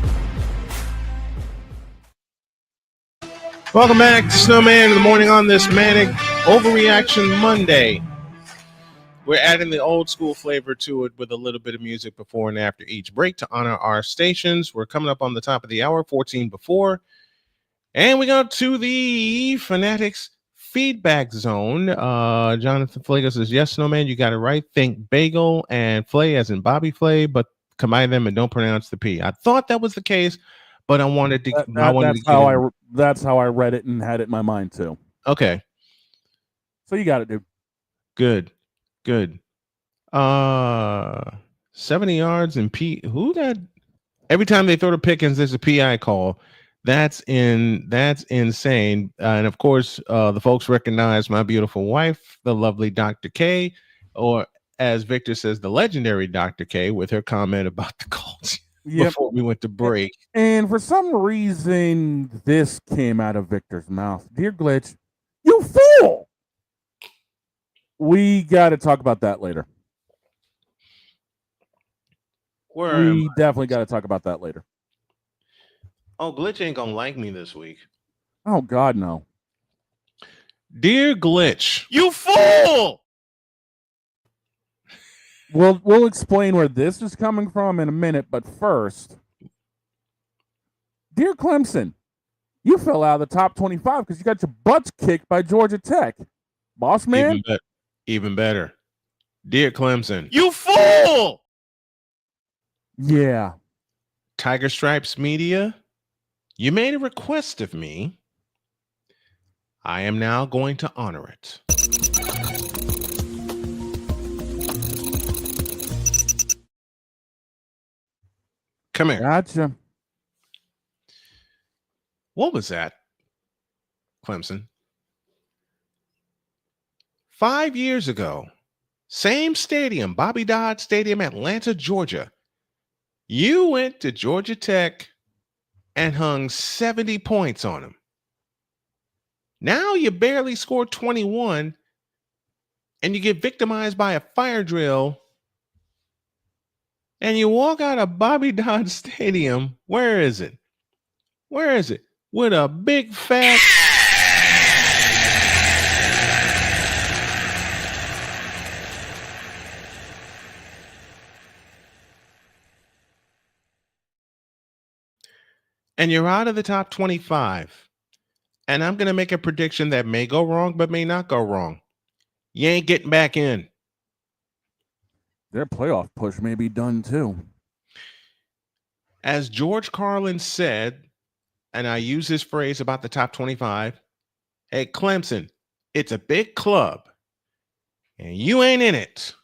Welcome back to Snowman in the Morning on this Manic Overreaction Monday. We're adding the old school flavor to it with a little bit of music before and after each break to honor our stations. We're coming up on the top of the hour, 14 before. And we go to the Fanatics feedback zone. Jonathan Flager says, yes, Snowman, you got it right. Think bagel and flay as in Bobby Flay, but combine them and don't pronounce the P. I thought that was the case, but I wanted to. That's how I read it and had it in my mind too. Okay. So you got it, dude. Good. 70 yards and who got every time they throw to Pickens, there's a PI call. That's insane. And of course, the folks recognize my beautiful wife, the lovely Dr. K, or as Victor says, the legendary Dr. K, with her comment about the Colts before we went to break. And for some reason, this came out of Victor's mouth. Dear Glitch, you fool! We got to talk about that later. We definitely got to talk about that later. Oh, Glitch ain't gonna like me this week. Oh, God, no. Dear Glitch, you fool! We'll explain where this is coming from in a minute, but first, dear Clemson, you fell out of the top 25 because you got your butts kicked by Georgia Tech. Boss man? Even better. Dear Clemson, you fool! Yeah. Tiger Stripes Media, you made a request of me. I am now going to honor it. Come here. Gotcha. What was that, Clemson? 5 years ago, same stadium, Bobby Dodd Stadium, Atlanta, Georgia. You went to Georgia Tech and hung 70 points on them. Now you barely scored 21 and you get victimized by a fire drill and you walk out of Bobby Dodd Stadium. Where is it? With a big fat... and you're out of the top 25. And I'm going to make a prediction that may go wrong, but may not go wrong. You ain't getting back in. Their playoff push may be done too. As George Carlin said, and I use this phrase about the top 25, hey, Clemson, it's a big club, and you ain't in it.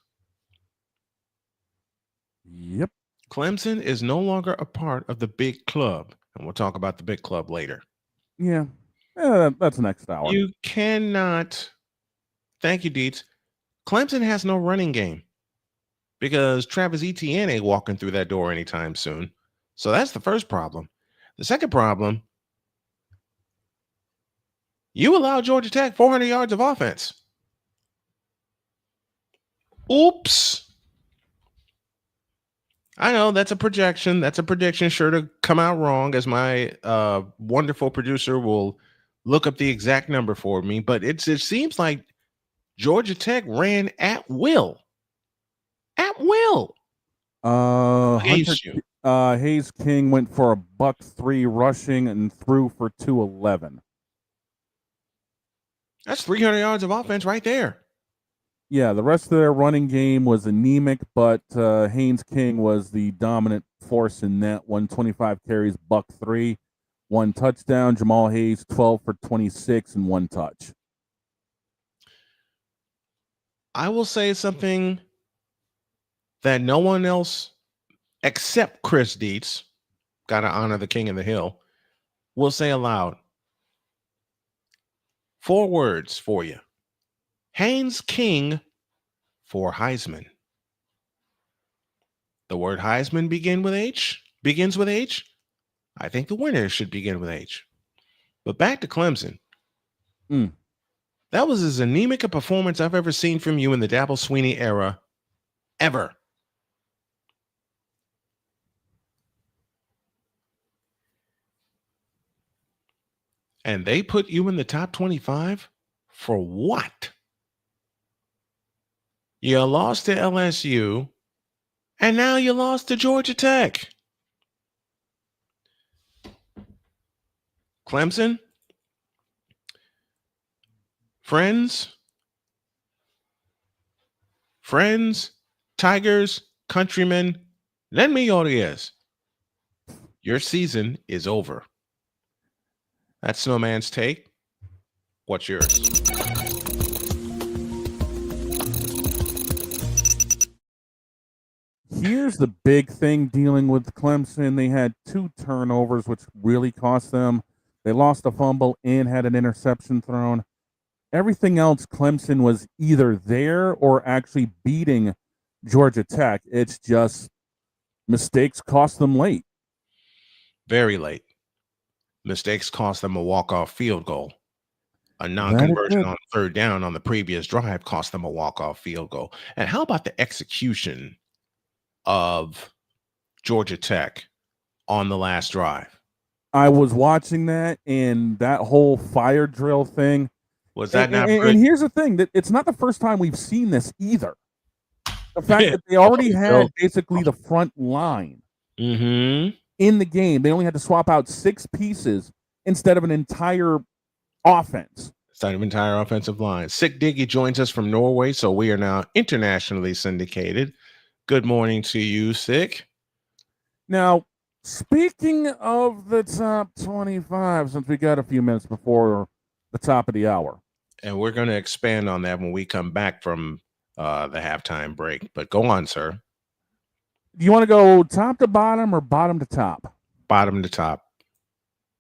Yep. Clemson is no longer a part of the big club. And we'll talk about the big club later. Yeah. That's next hour. You cannot. Thank you, Deets. Clemson has no running game because Travis Etienne ain't walking through that door anytime soon. So that's the first problem. The second problem, You allow Georgia Tech 400 yards of offense. Oops. I know that's a projection. That's a prediction sure to come out wrong, as my wonderful producer will look up the exact number for me. But it seems like Georgia Tech ran at will. At will. Hayes King went for a $103 rushing and threw for 211. That's 300 yards of offense right there. Yeah, the rest of their running game was anemic, but Haynes King was the dominant force in that. 125 carries, $103, 1 touchdown. Jamal Hayes, 12 for 26 and 1 touch. I will say something that no one else except Chris Dietz, gotta honor the king of the hill, will say aloud. 4 words for you. Haynes King for Heisman. The word Heisman begins with H. I think the winner should begin with H. But back to Clemson. That was as anemic a performance I've ever seen from you in the Dabo Swinney era, ever. And they put you in the top 25 for what? You lost to LSU, and now you lost to Georgia Tech. Clemson, friends, Tigers, countrymen, lend me your ears. Your season is over. That's Snowman's take. What's yours? Here's the big thing dealing with Clemson. They had 2 turnovers, which really cost them. They lost a fumble and had an interception thrown. Everything else, Clemson was either there or actually beating Georgia Tech. It's just mistakes cost them late. Very late. Mistakes cost them a walk-off field goal. A non-conversion on 3rd down on the previous drive cost them a walk-off field goal. And how about the execution of Georgia Tech on the last drive? I was watching that, and that whole fire drill thing. Was that not and here's the thing, that it's not the first time we've seen this either. The fact that they already had basically the front line in the game. They only had to swap out 6 pieces instead of an entire offense. Instead of entire offensive line. Sick Diggy joins us from Norway, so we are now internationally syndicated. Good morning to you, Sick. Now, speaking of the top 25, since we got a few minutes before the top of the hour. And we're going to expand on that when we come back from the halftime break. But go on, sir. Do you want to go top to bottom or bottom to top? Bottom to top.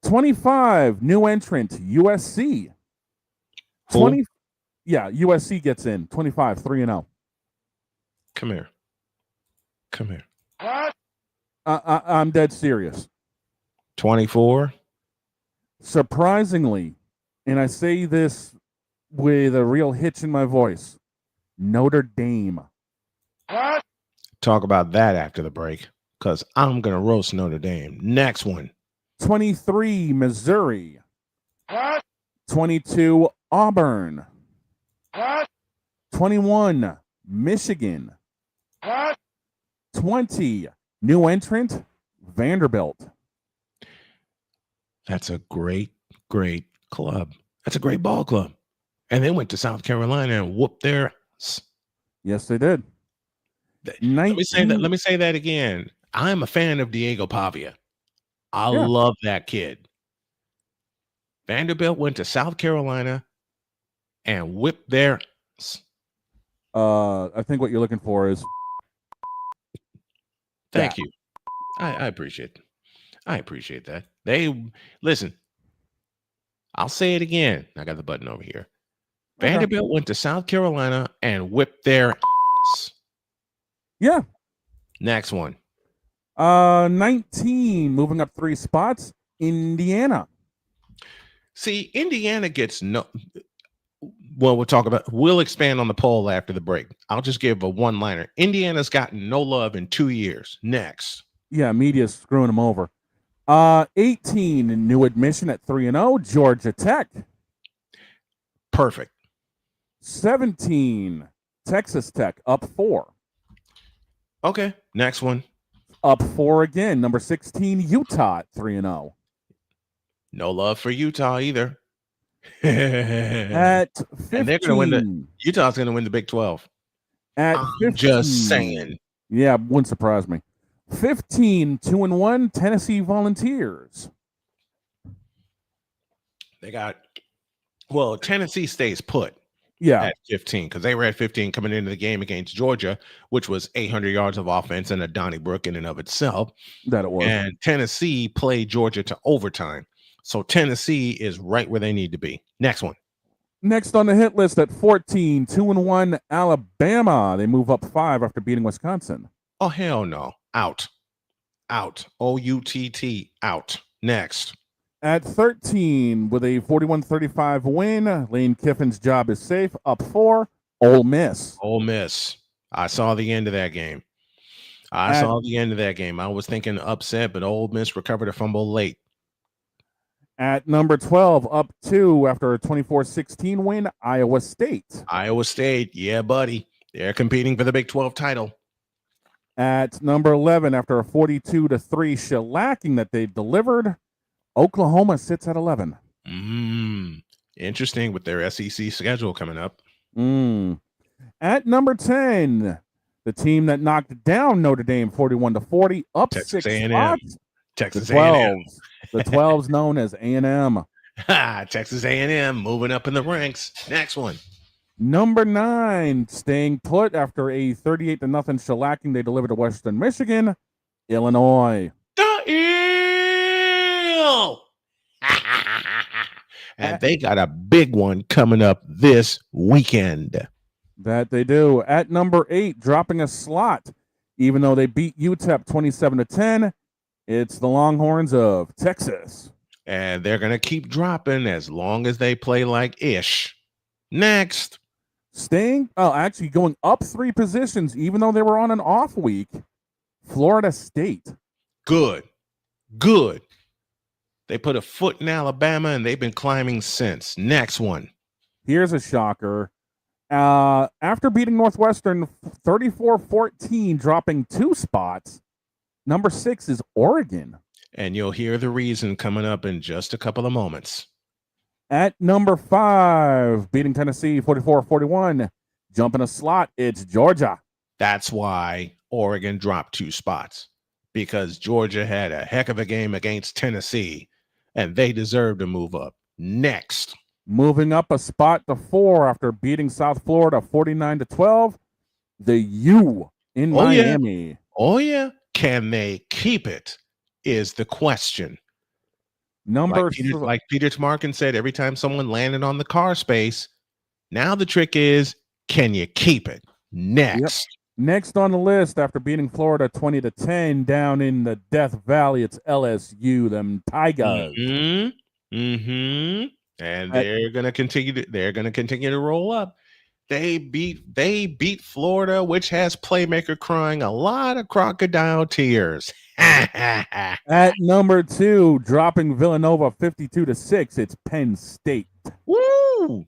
25, new entrant, USC. 20. Yeah, USC gets in. 25, 3-0. Come here. I'm dead serious. 24. Surprisingly, and I say this with a real hitch in my voice, Notre Dame. Talk about that after the break, because I'm going to roast Notre Dame. Next one. 23, Missouri. 22, Auburn. 21, Michigan. 20, new entrant, Vanderbilt. That's a great club. That's a great ball club. And they went to South Carolina and whooped their ass. Yes, they did. Let me say that again. I'm a fan of Diego Pavia. I love that kid. Vanderbilt went to South Carolina and whipped their ass. I think what you're looking for is. Thank you. I appreciate it. I appreciate that. Listen. I'll say it again. I got the button over here. Vanderbilt went to South Carolina and whipped their ass. Yeah. Next one. 19, moving up 3 spots, Indiana. See, Indiana gets no. Well, we'll expand on the poll after the break. I'll just give a one-liner. Indiana's gotten no love in 2 years. Next. Yeah, media's screwing them over. 18 new admission at 3-0, Georgia Tech. Perfect. 17, Texas Tech, up 4. Okay, next one. Up 4 again, number 16, Utah at 3-0. No love for Utah either. At 15, and they're going to win Utah's going to win the Big 12. At I'm 15, just saying. Yeah, wouldn't surprise me. 15, 2-1, Tennessee Volunteers. They got, Tennessee stays put. Yeah. At 15, because they were at 15 coming into the game against Georgia, which was 800 yards of offense and a Donnybrook in and of itself. That it was. And Tennessee played Georgia to overtime. So Tennessee is right where they need to be. Next one. Next on the hit list at 14, 2-1, Alabama. They move up 5 after beating Wisconsin. Oh, hell no. Out. OUTT. Out. Next. At 13, with a 41-35 win, Lane Kiffin's job is safe. Up 4, Ole Miss. Ole Miss. I saw the end of that game. I was thinking upset, but Ole Miss recovered a fumble late. At number 12, up 2 after a 24-16 win, Iowa State. Iowa State, yeah, buddy. They're competing for the Big 12 title. At number 11, after a 42-3 shellacking that they delivered, Oklahoma sits at 11. Interesting with their SEC schedule coming up. At number 10, the team that knocked down Notre Dame 41-40, up Texas 6 A&M. spots. Texas the 12s. A&M. The 12s known as A&M. Texas A&M moving up in the ranks. Next one. Number 9, staying put after a 38-0 shellacking they delivered to Western Michigan, Illinois. And they got a big one coming up this weekend. That they do. At number 8, dropping a slot, even though they beat UTEP 27-10, it's the Longhorns of Texas. And they're going to keep dropping as long as they play like ish. Next. Actually going up 3 positions, even though they were on an off week, Florida State. Good. They put a foot in Alabama, and they've been climbing since. Next one. Here's a shocker. After beating Northwestern 34-14, dropping 2 spots, number 6 is Oregon. And you'll hear the reason coming up in just a couple of moments. At number 5, beating Tennessee 44-41, jumping a slot, it's Georgia. That's why Oregon dropped 2 spots, because Georgia had a heck of a game against Tennessee, and they deserve to move up. Next. Moving up a spot to 4 after beating South Florida 49-12, the U in Miami. Yeah. Oh, yeah. Can they keep it is the question. Like Peter Tamarkin said, every time someone landed on the car space, now the trick is, can you keep it? Next. Yep. Next on the list, after beating Florida 20-10 down in the Death Valley, it's LSU, them Tigers. And they're going to continue to roll up. They beat Florida, which has playmaker crying a lot of crocodile tears. At number 2, dropping Villanova 52-6, it's Penn State. Woo!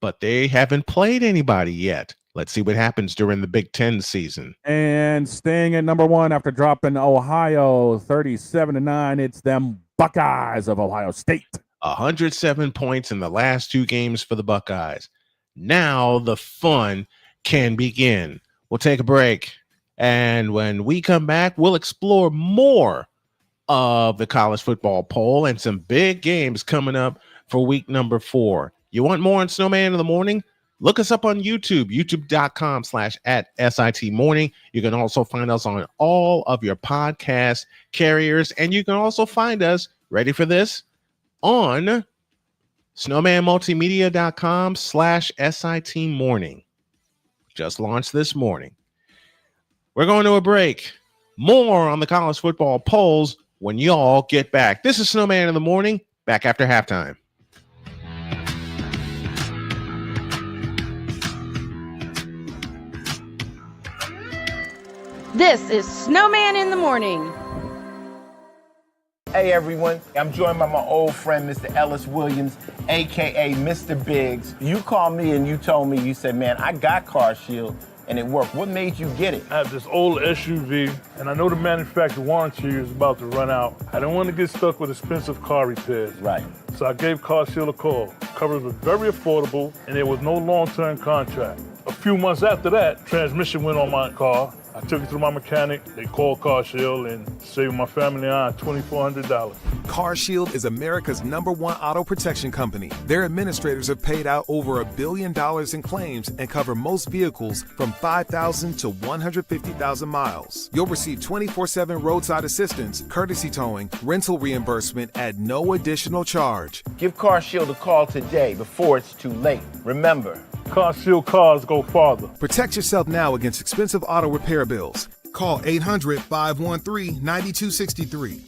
But they haven't played anybody yet. Let's see what happens during the Big Ten season. And staying at number 1 after dropping Ohio 37-9, it's them Buckeyes of Ohio State. 107 points in the last 2 games for the Buckeyes. Now the fun can begin. We'll take a break. And when we come back, we'll explore more of the college football poll and some big games coming up for week number 4. You want more on Snowman in the Morning? Look us up on YouTube, youtube.com/@SIT Morning. You can also find us on all of your podcast carriers. And you can also find us, ready for this, on snowmanmultimedia.com/SIT Morning. Just launched this morning. We're going to a break. More on the college football polls when y'all get back. This is Snowman in the Morning, back after halftime. This is Snowman in the Morning. Hey everyone, I'm joined by my old friend, Mr. Ellis Williams, aka Mr. Biggs. You called me and you told me, you said, man, I got Car Shield and it worked. What made you get it? I have this old SUV, and I know the manufacturer warranty is about to run out. I don't want to get stuck with expensive car repairs. Right. So I gave Car Shield a call. Coverage was very affordable, and there was no long-term contract. A few months after that, transmission went on my car. I took it to my mechanic. They called Car Shield and saved my family and I $2,400. Car Shield is America's #1 auto protection company. Their administrators have paid out over $1 billion in claims and cover most vehicles from 5,000 to 150,000 miles. You'll receive 24/7 roadside assistance, courtesy towing, rental reimbursement at no additional charge. Give Car Shield a call today before it's too late. Remember, Car Shield cars go farther. Protect yourself now against expensive auto repair bills. Call 800-513-9263.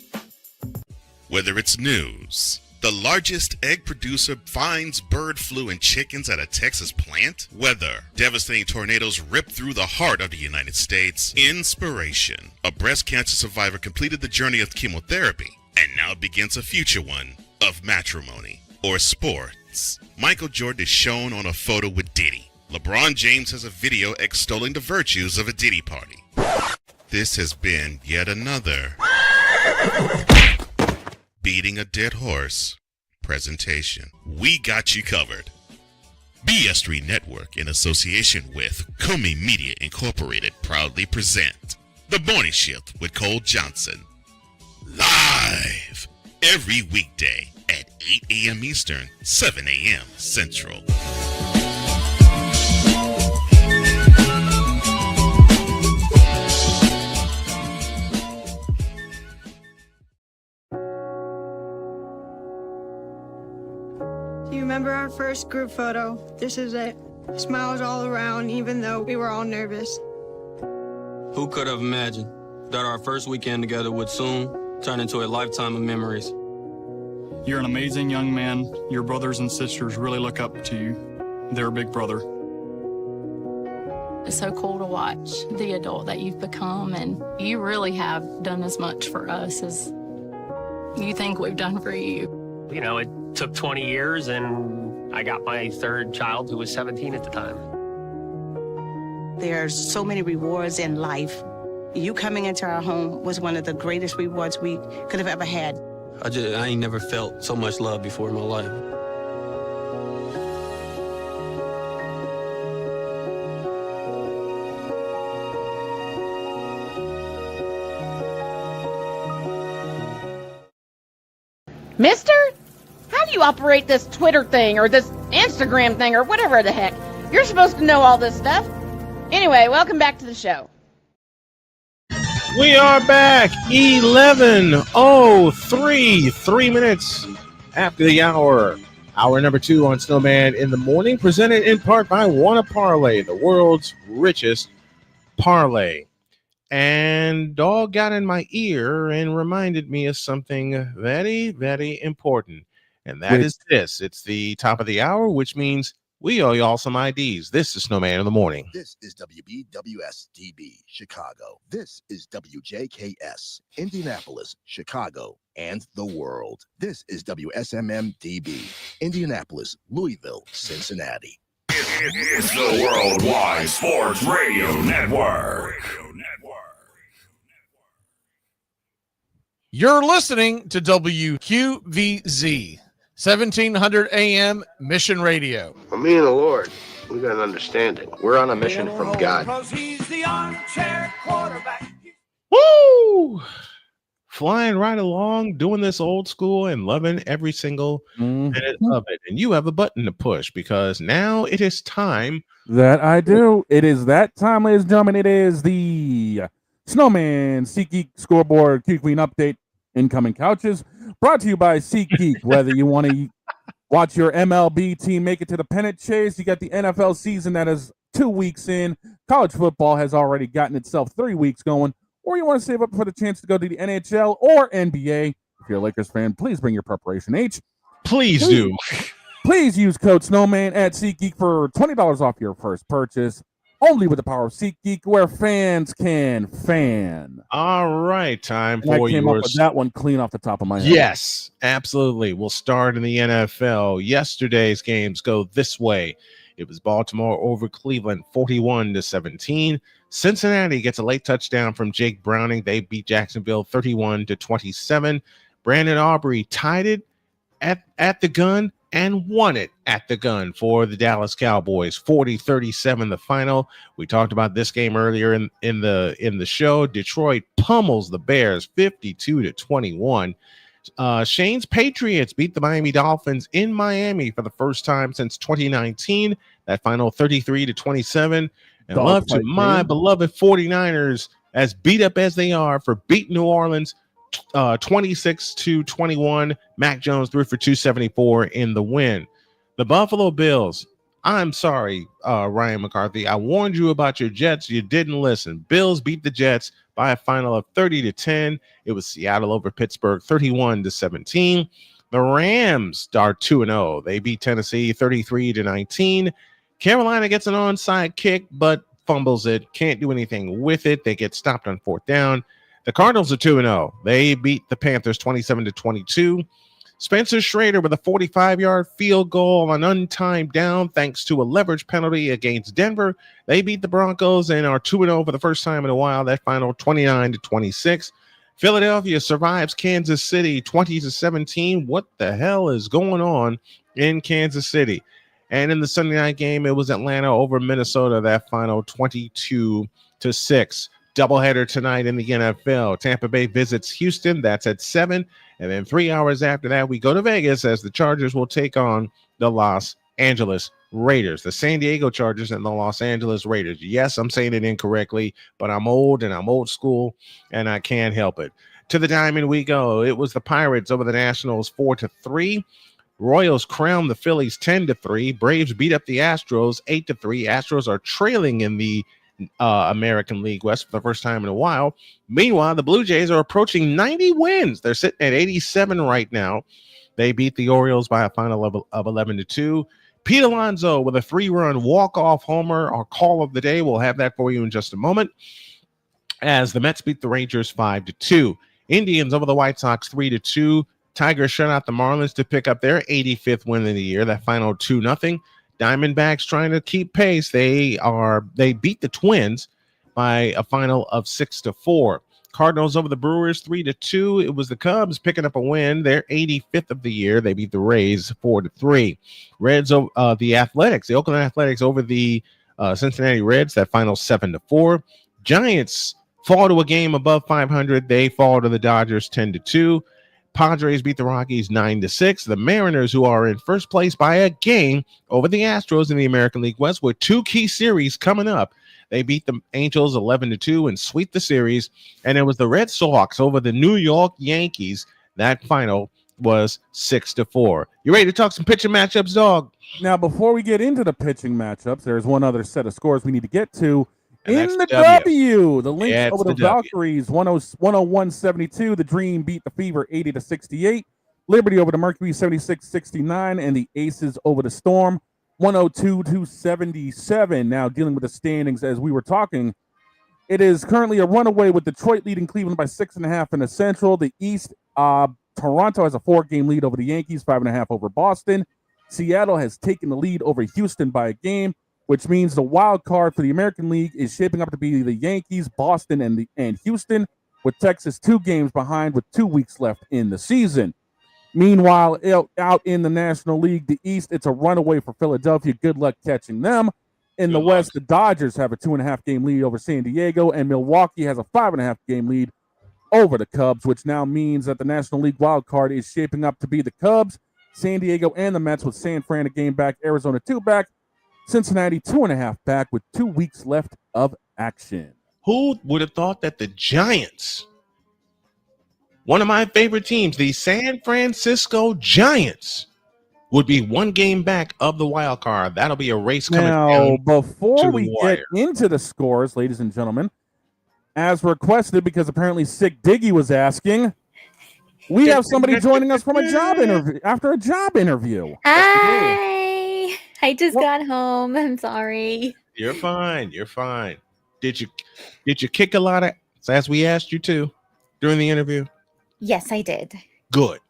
Whether it's news, the largest egg producer finds bird flu in chickens at a Texas plant, weather, devastating tornadoes rip through the heart of the United States, inspiration, a breast cancer survivor completed the journey of chemotherapy and now begins a future one of matrimony, or sports. Michael Jordan is shown on a photo with Diddy. LeBron James has a video extolling the virtues of a Diddy party. This has been yet another beating a dead horse presentation. We got you covered. BS3 Network, in association with Comey Media Incorporated, proudly present The Morning Shift with Cole Johnson. Live every weekday at 8 a.m. Eastern, 7 a.m. Central. Do you remember our first group photo? This is it. Smiles all around, even though we were all nervous. Who could have imagined that our first weekend together would soon turn into a lifetime of memories? You're an amazing young man. Your brothers and sisters really look up to you. They're a big brother. It's so cool to watch the adult that you've become, and you really have done as much for us as you think we've done for you. You know, it took 20 years, and I got my third child who was 17 at the time. There's so many rewards in life. You coming into our home was one of the greatest rewards we could have ever had. I ain't never felt so much love before in my life. Mister? How do you operate this Twitter thing or this Instagram thing or whatever the heck? You're supposed to know all this stuff. Anyway, welcome back to the show. We are back, 11:03, 3 minutes after the hour. Hour number 2 on Snowman in the Morning, presented in part by Wanna Parlay, the world's richest parlay. And dog got in my ear and reminded me of something very, very important. And that is this. It's the top of the hour, which means we owe y'all some IDs. This is Snowman in the Morning. This is WBWS-DB, Chicago. This is WJKS, Indianapolis, Chicago, and the world. This is WSMM-DB, Indianapolis, Louisville, Cincinnati. It's the Worldwide Sports Radio Network. You're listening to WQVZ, 1700 AM Mission Radio. Well, me and the Lord, we got an understanding. We're on a mission from God. He's the armchair quarterback. Woo! Flying right along, doing this old school and loving every single minute of it. And you have a button to push because now it is time. That I do. It is that time, ladies and gentlemen. It is the Snowman SeatGeek Scoreboard Q-Queen Update. Incoming couches brought to you by SeatGeek. Whether you want to watch your MLB team make it to the pennant chase, you got the NFL season that is 2 weeks in. College football has already gotten itself 3 weeks going. Or you want to save up for the chance to go to the NHL or NBA. If you're a Lakers fan, please bring your preparation H. Please do. Please use code Snowman at SeatGeek for $20 off your first purchase. only with the power of SeatGeek, where fans can fan. All right, time And I for came up yours. with that one clean off the top of my head. Yes, absolutely. We'll start in the NFL. Yesterday's games go this way. It was Baltimore over Cleveland, 41-17. Cincinnati gets a late touchdown from Jake Browning. They beat Jacksonville 31-27. Brandon Aubrey tied it at the gun and won it at the gun for the Dallas Cowboys, 40-37 the final. We talked about this game earlier in the show. Detroit pummels the Bears 52-21. Shane's Patriots beat the Miami Dolphins in Miami for the first time since 2019. That final 33-27. And love to my beloved 49ers, as beat up as they are, for beating New Orleans 26-21. Mac Jones threw for 274 in the win. The Buffalo Bills. I'm sorry, Ryan McCarthy. I warned you about your Jets. You didn't listen. Bills beat the Jets by a final of 30-10. It was Seattle over Pittsburgh, 31-17. The Rams are 2-0. They beat Tennessee 33-19. Carolina gets an onside kick, but fumbles it. Can't do anything with it. They get stopped on fourth down. The Cardinals are 2-0. They beat the Panthers 27-22. Spencer Schrader with a 45-yard field goal on untimed down thanks to a leverage penalty against Denver. They beat the Broncos and are 2-0 for the first time in a while. That final 29-26. Philadelphia survives Kansas City 20-17. What the hell is going on in Kansas City? And in the Sunday night game, it was Atlanta over Minnesota. That final 22-6. Doubleheader tonight in the NFL. Tampa Bay visits Houston. That's at 7. And then 3 hours after that, we go to Vegas as the Chargers will take on the Los Angeles Raiders. The San Diego Chargers and the Los Angeles Raiders. Yes, I'm saying it incorrectly, but I'm old and I'm old school, and I can't help it. To the diamond we go. It was the Pirates over the Nationals 4-3. Royals crowned the Phillies 10-3. Braves beat up the Astros 8-3. Astros are trailing in the American League West for the first time in a while. Meanwhile, the Blue Jays are approaching 90 wins. They're sitting at 87 right now. They beat the Orioles by a final of 11-2. Pete Alonso with a 3-run walk-off homer, our call of the day. We'll have that for you in just a moment. As the Mets beat the Rangers 5-2. Indians over the White Sox 3-2. Tigers shut out the Marlins to pick up their 85th win of the year. That final 2-0. Diamondbacks trying to keep pace. They beat the Twins by a final of 6-4. Cardinals over the Brewers 3-2. It was the Cubs picking up a win. Their 85th of the year. They beat the Rays 4-3. Reds the Oakland Athletics over the Cincinnati Reds. That final 7-4. Giants fall to a game above 500. They fall to the Dodgers 10-2. Padres beat the Rockies 9-6. The Mariners, who are in first place by a game over the Astros in the American League West, with 2 key series coming up. They beat the Angels 11-2 and sweep the series. And it was the Red Sox over the New York Yankees. That final was 6-4. You ready to talk some pitching matchups, dog? Now, before we get into the pitching matchups, there's one other set of scores we need to get to. And in the W, the Lynx over the Valkyries, 101-72. The Dream beat the Fever 80-68. Liberty over the Mercury 76-69, and the Aces over the Storm 102-77. Now dealing with the standings as we were talking, it is currently a runaway with Detroit leading Cleveland by 6.5 in the Central. The East, Toronto has a 4-game lead over the Yankees, 5.5 over Boston. Seattle has taken the lead over Houston by a game, which means the wild card for the American League is shaping up to be the Yankees, Boston, and Houston, with Texas 2 games behind with 2 weeks left in the season. Meanwhile, out in the National League, the East, it's a runaway for Philadelphia. Good luck catching them. In the West, the Dodgers have a 2.5-game lead over San Diego, and Milwaukee has a 5.5-game lead over the Cubs, which now means that the National League wild card is shaping up to be the Cubs, San Diego, and the Mets, with San Fran a game back, Arizona 2 back, Cincinnati 2.5 back with 2 weeks left of action. Who would have thought that the Giants, one of my favorite teams, the San Francisco Giants, would be 1 game back of the wild card? That'll be a race coming down. Now, before we get into the scores, ladies and gentlemen, as requested, because apparently Sick Diggy was asking, we have somebody joining us from a job interview after a job interview. Hi. I just got home. I'm sorry. You're fine. You're fine. Did you kick a lot of, as we asked you to during the interview? Yes, I did. Good.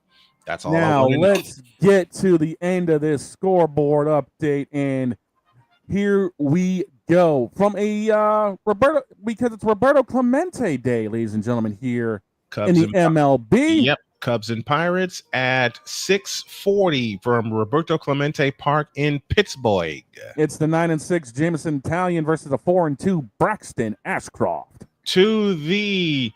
That's all I Now want to know. let's get to the end of this scoreboard update, and here we go from a Roberto, because it's Roberto Clemente Day, ladies and gentlemen, here in the MLB. Yep, Cubs and Pirates at 6:40 from Roberto Clemente Park in Pittsburgh. It's the 9-6 Jameson Italian versus the 4-2 Braxton Ashcroft. To the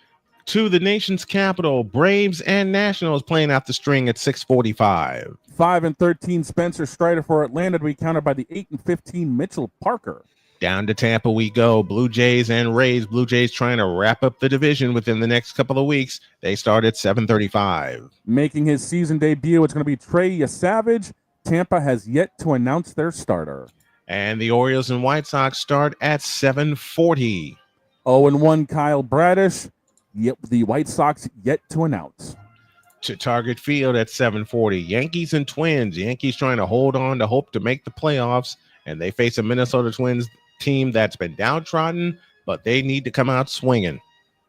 nation's capital, Braves and Nationals playing out the string at 6:45. 5-13 Spencer Strider for Atlanta to be countered by the 8-15 Mitchell Parker. Down to Tampa we go. Blue Jays and Rays. Blue Jays trying to wrap up the division within the next couple of weeks. They start at 7:35. Making his season debut, it's going to be Trey Savage. Tampa has yet to announce their starter. And the Orioles and White Sox start at 7:40. 0-1 Kyle Bradish. Yep, the White Sox yet to announce. To Target Field at 7:40. Yankees and Twins. Yankees trying to hold on to hope to make the playoffs, and they face a Minnesota Twins team that's been downtrodden, but they need to come out swinging.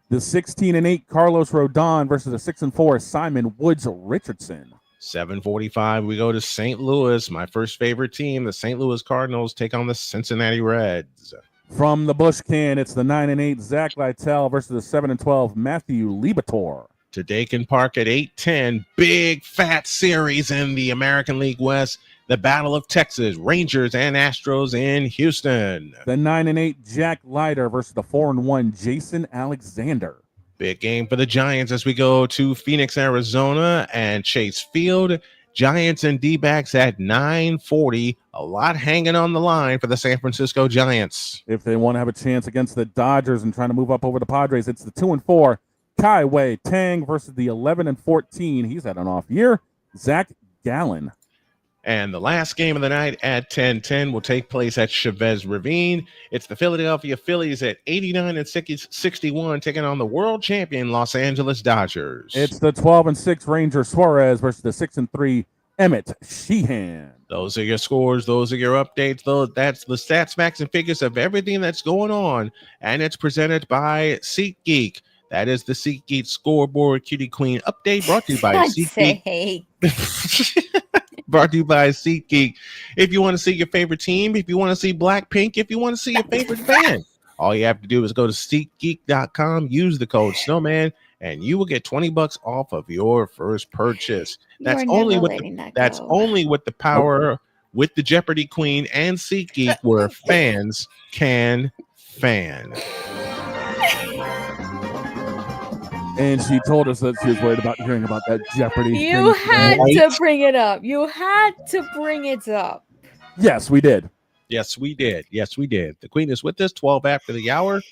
The 16-8 Carlos Rodon versus the 6-4 Simon Woods Richardson. 7:45, we go to St. Louis. My first favorite team, the St. Louis Cardinals, take on the Cincinnati Reds. From the Busch Can, it's the 9-8 Zach Lytle versus the 7-12 Matthew Libator. To Dakin Park at 8:10, big fat series in the American League West. The Battle of Texas, Rangers and Astros in Houston. The 9-8 Jack Leiter versus the 4-1 Jason Alexander. Big game for the Giants as we go to Phoenix, Arizona and Chase Field. Giants and D-backs at 9:40. A lot hanging on the line for the San Francisco Giants. If they want to have a chance against the Dodgers and trying to move up over the Padres, it's the 2-4 Kai Wei Tang versus the 11-14. He's had an off year. Zach Gallen. And the last game of the night at 10:10 will take place at Chavez Ravine. It's the Philadelphia Phillies at 89-61 taking on the world champion Los Angeles Dodgers. It's the 12-6 Ranger Suarez versus the 6-3 Emmett Sheehan. Those are your scores. Those are your updates. That's the stats, facts, and figures of everything that's going on. And it's presented by SeatGeek. That is the SeatGeek Scoreboard Cutie Queen update brought to you by SeatGeek. Brought to you by SeatGeek. If you want to see your favorite team, if you want to see Blackpink, if you want to see your favorite band, all you have to do is go to SeatGeek.com, use the code Snowman, and you will get $20 off of your first purchase. That's only with the power with the Jeopardy Queen and SeatGeek, where fans can fan. And she told us that she was worried about hearing about that Jeopardy. You had to bring it up. You had to bring it up. Yes, we did. Yes, we did. Yes, we did. The Queen is with us 12 after the hour.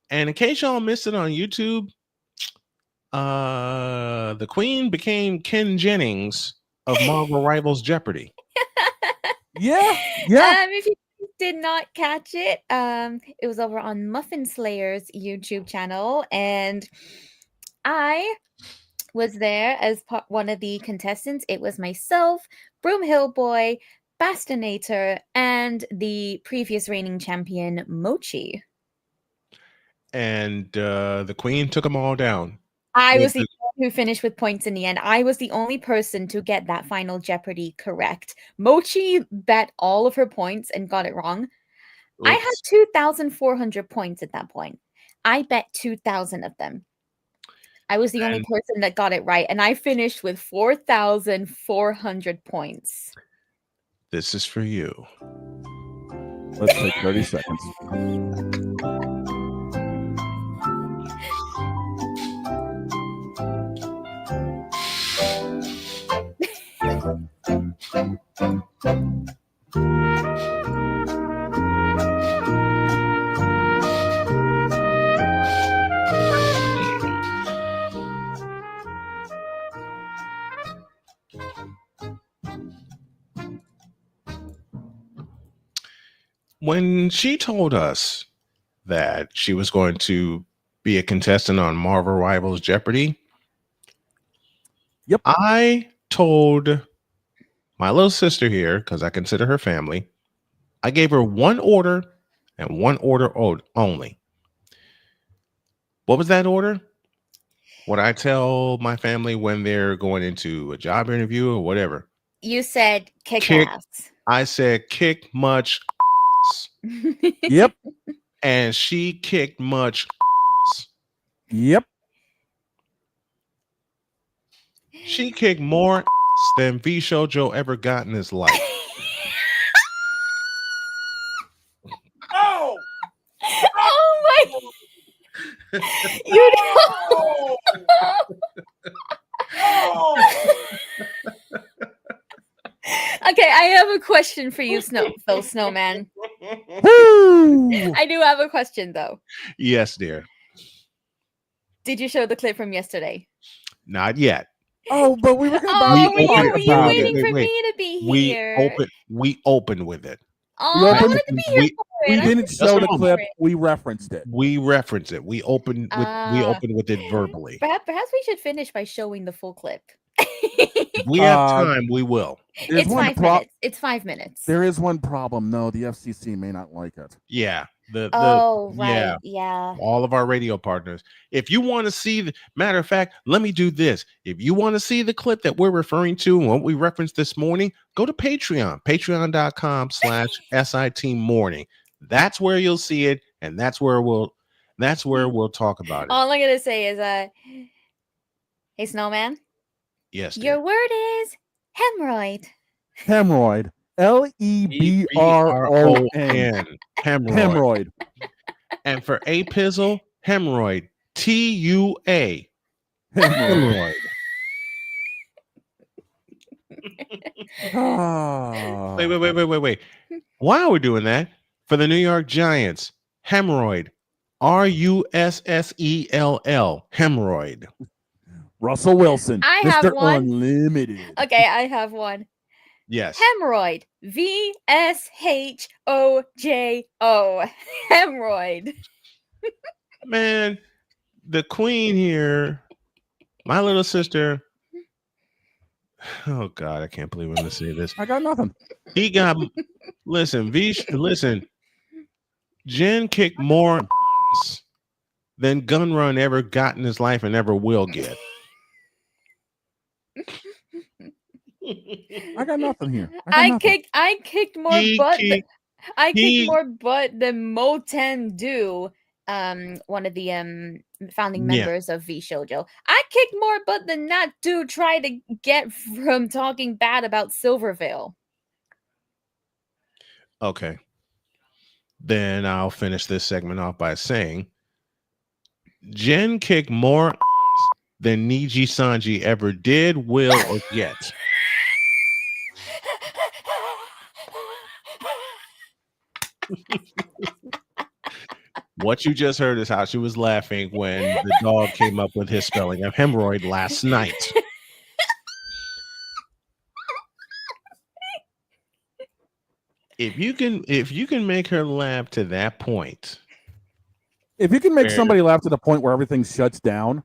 And in case y'all missed it on YouTube, the Queen became Ken Jennings of Marvel Rivals Jeopardy. Yeah. If you did not catch it, it was over on Muffin Slayer's YouTube channel, and I was there as one of the contestants. It was myself, Broomhill Boy, Bastonator, and the previous reigning champion, Mochi. And the Queen took them all down. I was the one who finished with points in the end. I was the only person to get that final Jeopardy correct. Mochi bet all of her points and got it wrong. I had 2,400 points at that point. I bet 2,000 of them. I was the only person that got it right, and I finished with 4,400 points. This is for you. Let's take 30 seconds. When she told us that she was going to be a contestant on Marvel Rivals Jeopardy, I told my little sister here, because I consider her family, I gave her one order and one order only. What was that order? What I tell my family when they're going into a job interview or whatever. You said kick ass. I said kick much. Yep. And she kicked much. Yep. She kicked more than V Shoujo ever got in his life. Oh! Oh my! You Oh! Oh! Okay, I have a question for you, Snowman. I do have a question though. Yes, dear. Did you show the clip from yesterday? Not yet. Oh, but we were going were you waiting for me to be here? We opened with it. Oh, I wanted to be here for We it. didn't show the clip. We referenced it. We referenced it. We opened with it verbally. Perhaps we should finish by showing the full clip. If we have time, we will. It's 5 minutes. It's 5 minutes. There is one problem. No, the FCC may not like it. Yeah. Right. Yeah. All of our radio partners. If you want to see matter of fact, let me do this. If you want to see the clip that we're referring to and what we referenced this morning, go to Patreon, patreon.com/SIT morning. That's where you'll see it, and that's where we'll talk about it. All I'm gonna say is hey Snowman. Yes. Your word is hemorrhoid. Hemorrhoid. LEBRON. Hemorrhoid. And for a pizzle, hemorrhoid. TUA. Hemorrhoid. Wait. While we're doing that, for the New York Giants, hemorrhoid. RUSSELL. Hemorrhoid. Russell Wilson. I Mr. have one. Unlimited. Okay, I have one. Yes. Hemorrhoid. VSHOJO. Hemorrhoid. Man, the queen here, my little sister. Oh God, I can't believe I'm gonna say this. I got nothing. He got listen, Jen kicked more than Gun Run ever got in his life and ever will get. I got nothing here. I kicked more butt. I kicked more butt than Moten Do, one of the founding members of V Shoujo. I kicked more butt than that dude tried to get from talking bad about Silvervale. Okay. Then I'll finish this segment off by saying Jen kicked more than Niji Sanji ever did, will, or get. What you just heard is how she was laughing when the dog came up with his spelling of hemorrhoid last night. If you can make her laugh to that point. If you can make somebody laugh to the point where everything shuts down,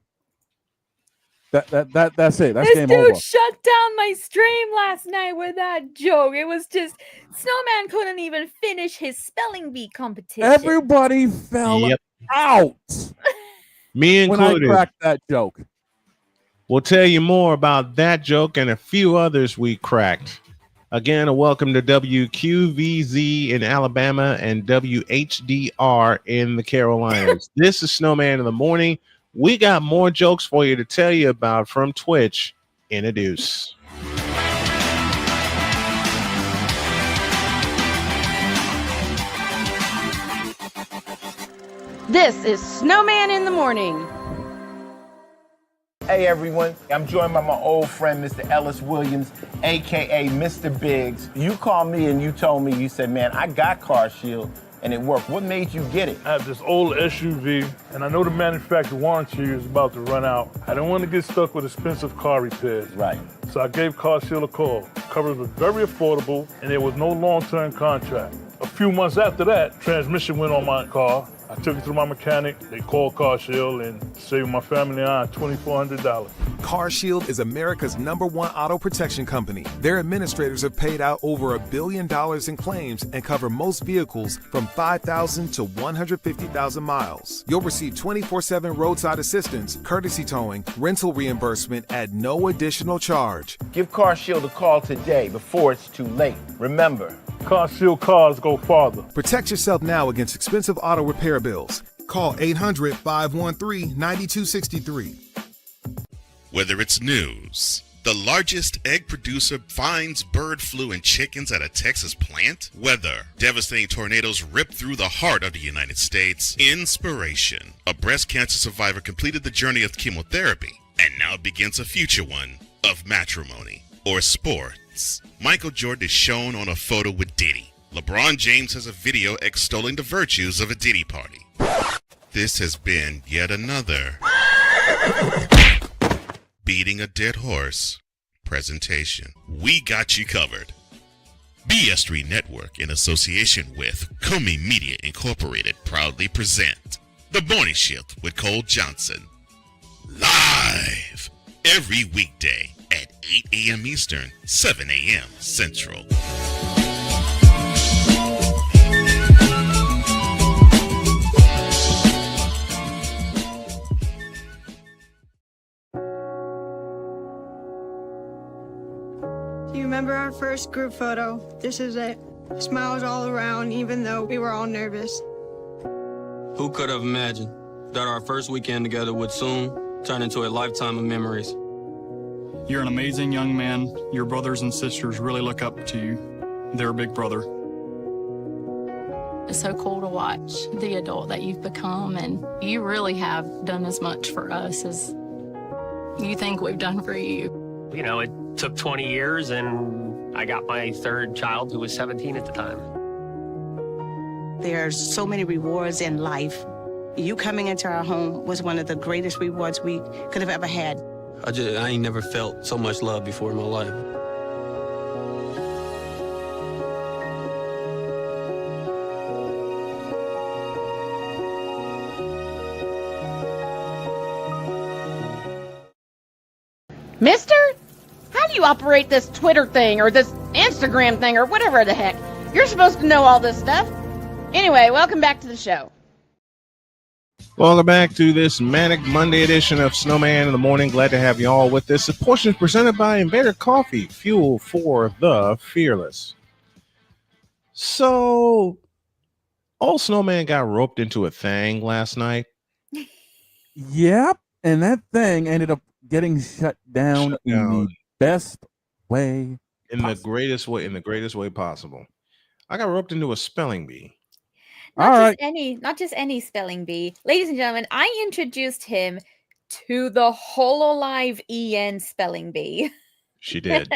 that's it. That's game over. This dude shut down my stream last night with that joke. It was just Snowman couldn't even finish his spelling bee competition. Everybody fell out. Me included. When I cracked that joke. We'll tell you more about that joke and a few others we cracked. Again, a welcome to WQVZ in Alabama and WHDR in the Carolinas. This is Snowman in the Morning. We got more jokes for you to tell you about from Twitch in a deuce. This is Snowman in the Morning. Hey everyone, I'm joined by my old friend, Mr. Ellis Williams, AKA Mr. Biggs. You called me and you told me, you said, man, I got Car Shield and it worked. What made you get it? I have this old SUV and I know the manufacturer warranty is about to run out. I don't want to get stuck with expensive car repairs. Right. So I gave Car Shield a call. Coverage was very affordable and there was no long-term contract. A few months after that, transmission went on my car. I took it to my mechanic, they called Car Shield and saved my family and I $2,400. CarShield is America's #1 auto protection company. Their administrators have paid out over $1 billion in claims and cover most vehicles from 5,000 to 150,000 miles. You'll receive 24/7 roadside assistance, courtesy towing, rental reimbursement at no additional charge. Give CarShield a call today before it's too late. Remember, CarShield cars go farther. Protect yourself now against expensive auto repair bills. Call 800-513-9263. Whether it's news, the largest egg producer finds bird flu in chickens at a Texas plant, weather, devastating tornadoes rip through the heart of the United States, inspiration, a breast cancer survivor completed the journey of chemotherapy, and now begins a future one of matrimony, or sports. Michael Jordan is shown on a photo with Diddy. LeBron James has a video extolling the virtues of a Diddy party. This has been yet another beating a dead horse presentation. We got you covered. BS3 Network, in association with Comey Media Incorporated, proudly present The Morning Shift with Cole Johnson. Live every weekday at 8 a.m. Eastern, 7 a.m. Central. Do you remember our first group photo? This is it. Smiles all around, even though we were all nervous. Who could have imagined that our first weekend together would soon turn into a lifetime of memories? You're an amazing young man. Your brothers and sisters really look up to you. They're a big brother. It's so cool to watch the adult that you've become, and you really have done as much for us as you think we've done for you. You know, it took 20 years, and I got my third child who was 17 at the time. There are so many rewards in life. You coming into our home was one of the greatest rewards we could have ever had. I ain't never felt so much love before in my life. Mister? How do you operate this Twitter thing or this Instagram thing or whatever the heck? You're supposed to know all this stuff. Anyway, welcome back to the show. Welcome back to this Manic Monday edition of Snowman in the Morning. Glad to have you all with us. The portion is presented by Invader Coffee, fuel for the fearless. So, old Snowman got roped into a thing last night. Yep, and that thing ended up getting shut down in the best way, the greatest way possible. I got roped into a spelling bee. Not just any spelling bee. Ladies and gentlemen, I introduced him to the HoloLive EN spelling bee. She did.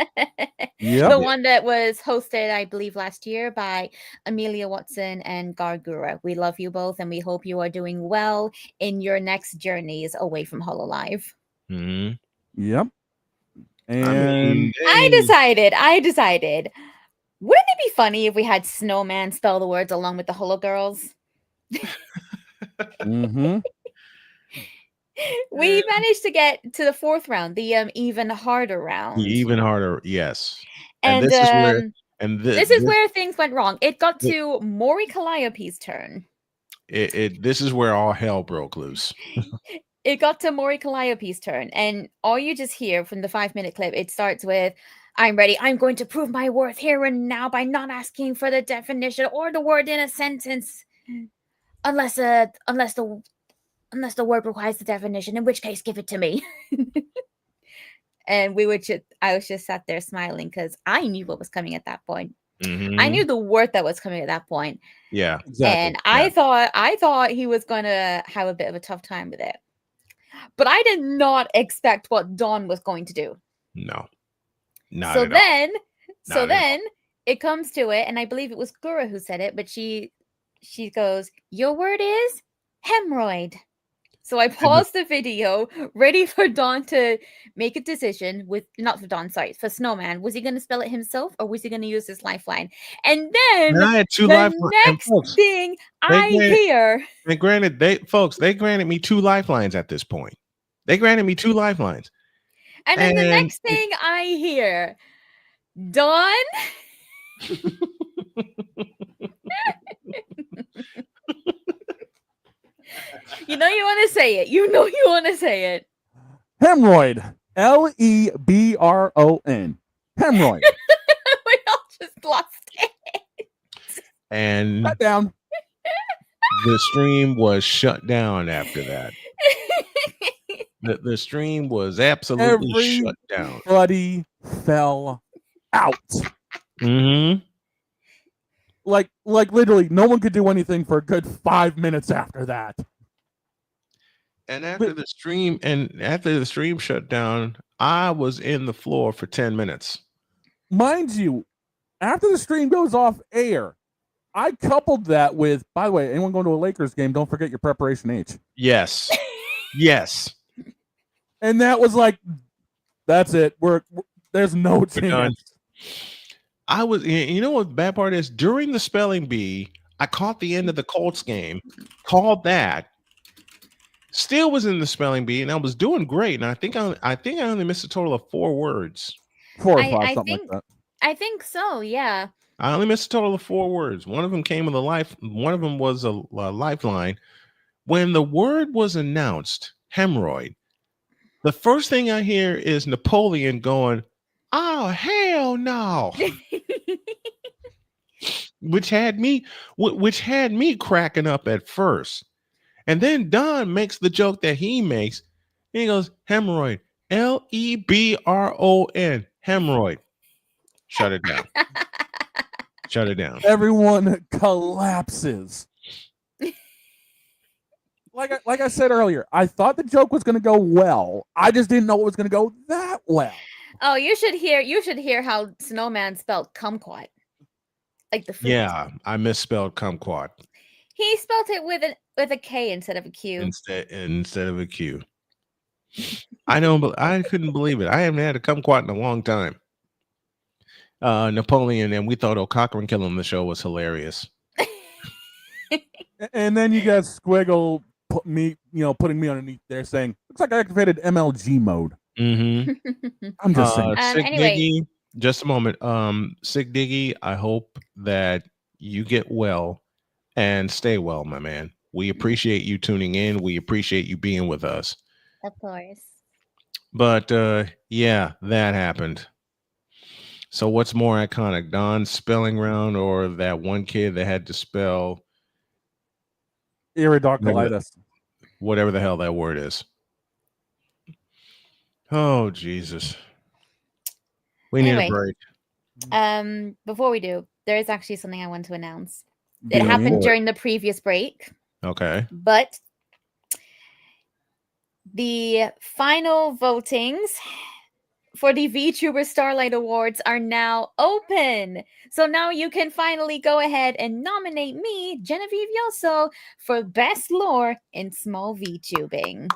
The one that was hosted, I believe, last year by Amelia Watson and Gargura. We love you both, and we hope you are doing well in your next journeys away from HoloLive. Mm-hmm. Yep. And I decided, wouldn't it be funny if we had Snowman spell the words along with the Holo Girls? Mm-hmm. We managed to get to the fourth round, the even harder round. Even harder, yes. And this is where things went wrong. It got the- to Maury Calliope's turn. This is where all hell broke loose. It got to Maury Calliope's turn, and all you just hear from the 5-minute clip, it starts with, "I'm ready. I'm going to prove my worth here and now by not asking for the definition or the word in a sentence, unless the word requires the definition, in which case give it to me." And I was just sat there smiling because I knew what was coming at that point. Mm-hmm. I knew the word that was coming at that point. Yeah, exactly. And I thought he was gonna have a bit of a tough time with it. But I did not expect what Dawn was going to do. No. So then it comes to it, and I believe it was Gura who said it, but she goes, "Your word is hemorrhoid." So I paused the video, ready for Dawn to make a decision for Snowman. Was he going to spell it himself, or was he going to use his lifeline? And then I had two the lifelines. next thing I hear. And granted, they granted me 2 lifelines at this point. They granted me 2 lifelines. And then the next thing I hear, Dawn. You know you want to say it. You know you want to say it. Hemorrhoid. Lebron. Hemorrhoid. We all just lost it. And shut down. The stream was shut down after that. The stream was absolutely shut down. Everybody fell out. Mm-hmm. Like literally, no one could do anything for a good 5 minutes after that. And after the stream shut down, I was in the floor for 10 minutes. Mind you, after the stream goes off air, I coupled that with, by the way, anyone going to a Lakers game, don't forget your preparation H. Yes. Yes. And that was like, that's it. There's no chance. I was, you know what the bad part is? During the spelling bee, I caught the end of the Colts game, called that, still was in the spelling bee, and I was doing great. And I think I only missed a total of 4 words. 4 or 5, something like that. I think so, yeah. I only missed a total of 4 words. One of them came with one of them was a lifeline. When the word was announced, hemorrhoid, the first thing I hear is Napoleon going, "Oh, hell no." which had me cracking up at first. And then Don makes the joke that he makes. He goes, hemorrhoid, Lebron, hemorrhoid. Shut it down. Shut it down. Everyone collapses. Like I said earlier, I thought the joke was going to go well. I just didn't know it was going to go that well. Oh, you should hear how Snowman spelled kumquat. Like the fruit. Yeah, I misspelled kumquat. He spelled it with a K instead of a Q. Instead of a Q. I couldn't believe it. I haven't had a kumquat in a long time. Napoleon, and we thought O'Cochran killing the show was hilarious. And then you got Squiggle putting me underneath there saying, looks like I activated MLG mode. Mm-hmm. I'm just saying. Anyway. Diggy, just a moment. Sick Diggy, I hope that you get well and stay well, my man. We appreciate you tuning in. We appreciate you being with us. Of course. But yeah, that happened. So what's more iconic, Don's spelling round or that one kid that had to spell iridocolitis, whatever the hell that word is? Oh, Jesus. We need a break. Before we do, there is actually something I want to announce. It happened during the previous break. Okay. But the final votings for the VTuber Starlight Awards are now open. So now you can finally go ahead and nominate me, Genevieve Yoso, for Best Lore in Small VTubing.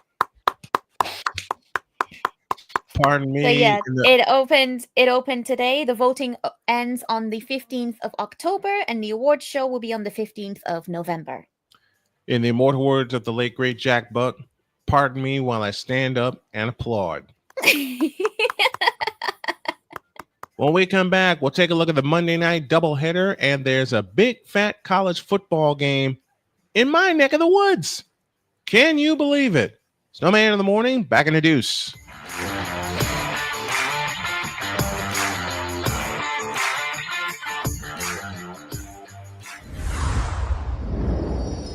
Pardon me. So yeah, it opened today. The voting ends on the 15th of October, and the award show will be on the 15th of November. In the immortal words of the late great Jack Buck, pardon me while I stand up and applaud. When we come back, we'll take a look at the Monday night doubleheader, and there's a big fat college football game in my neck of the woods. Can you believe it? Snowman in the morning, back in the deuce.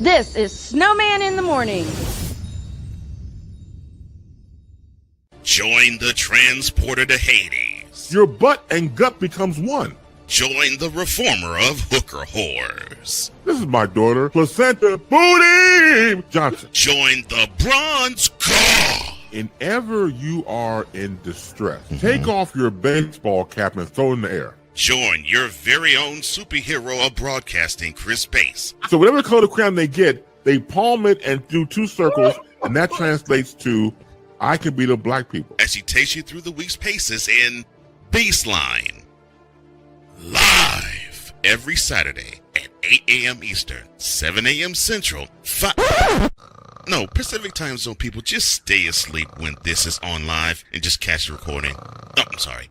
This is Snowman in the Morning. Join the transporter to Hades. Your butt and gut becomes one. Join the reformer of hooker whores. This is my daughter, Placenta Booty Johnson. Join the bronze car. And ever you are in distress, take off your baseball cap and throw it in the air. Join your very own superhero of broadcasting, Chris Bass. So whatever color crayon they get, they palm it and do 2 circles, and that translates to I can beat up black people. As he takes you through the week's paces in Baseline. Live every Saturday at 8 a.m. Eastern, 7 a.m. Central, 5... No, Pacific time zone people, just stay asleep when this is on live and just catch the recording. Oh, I'm sorry.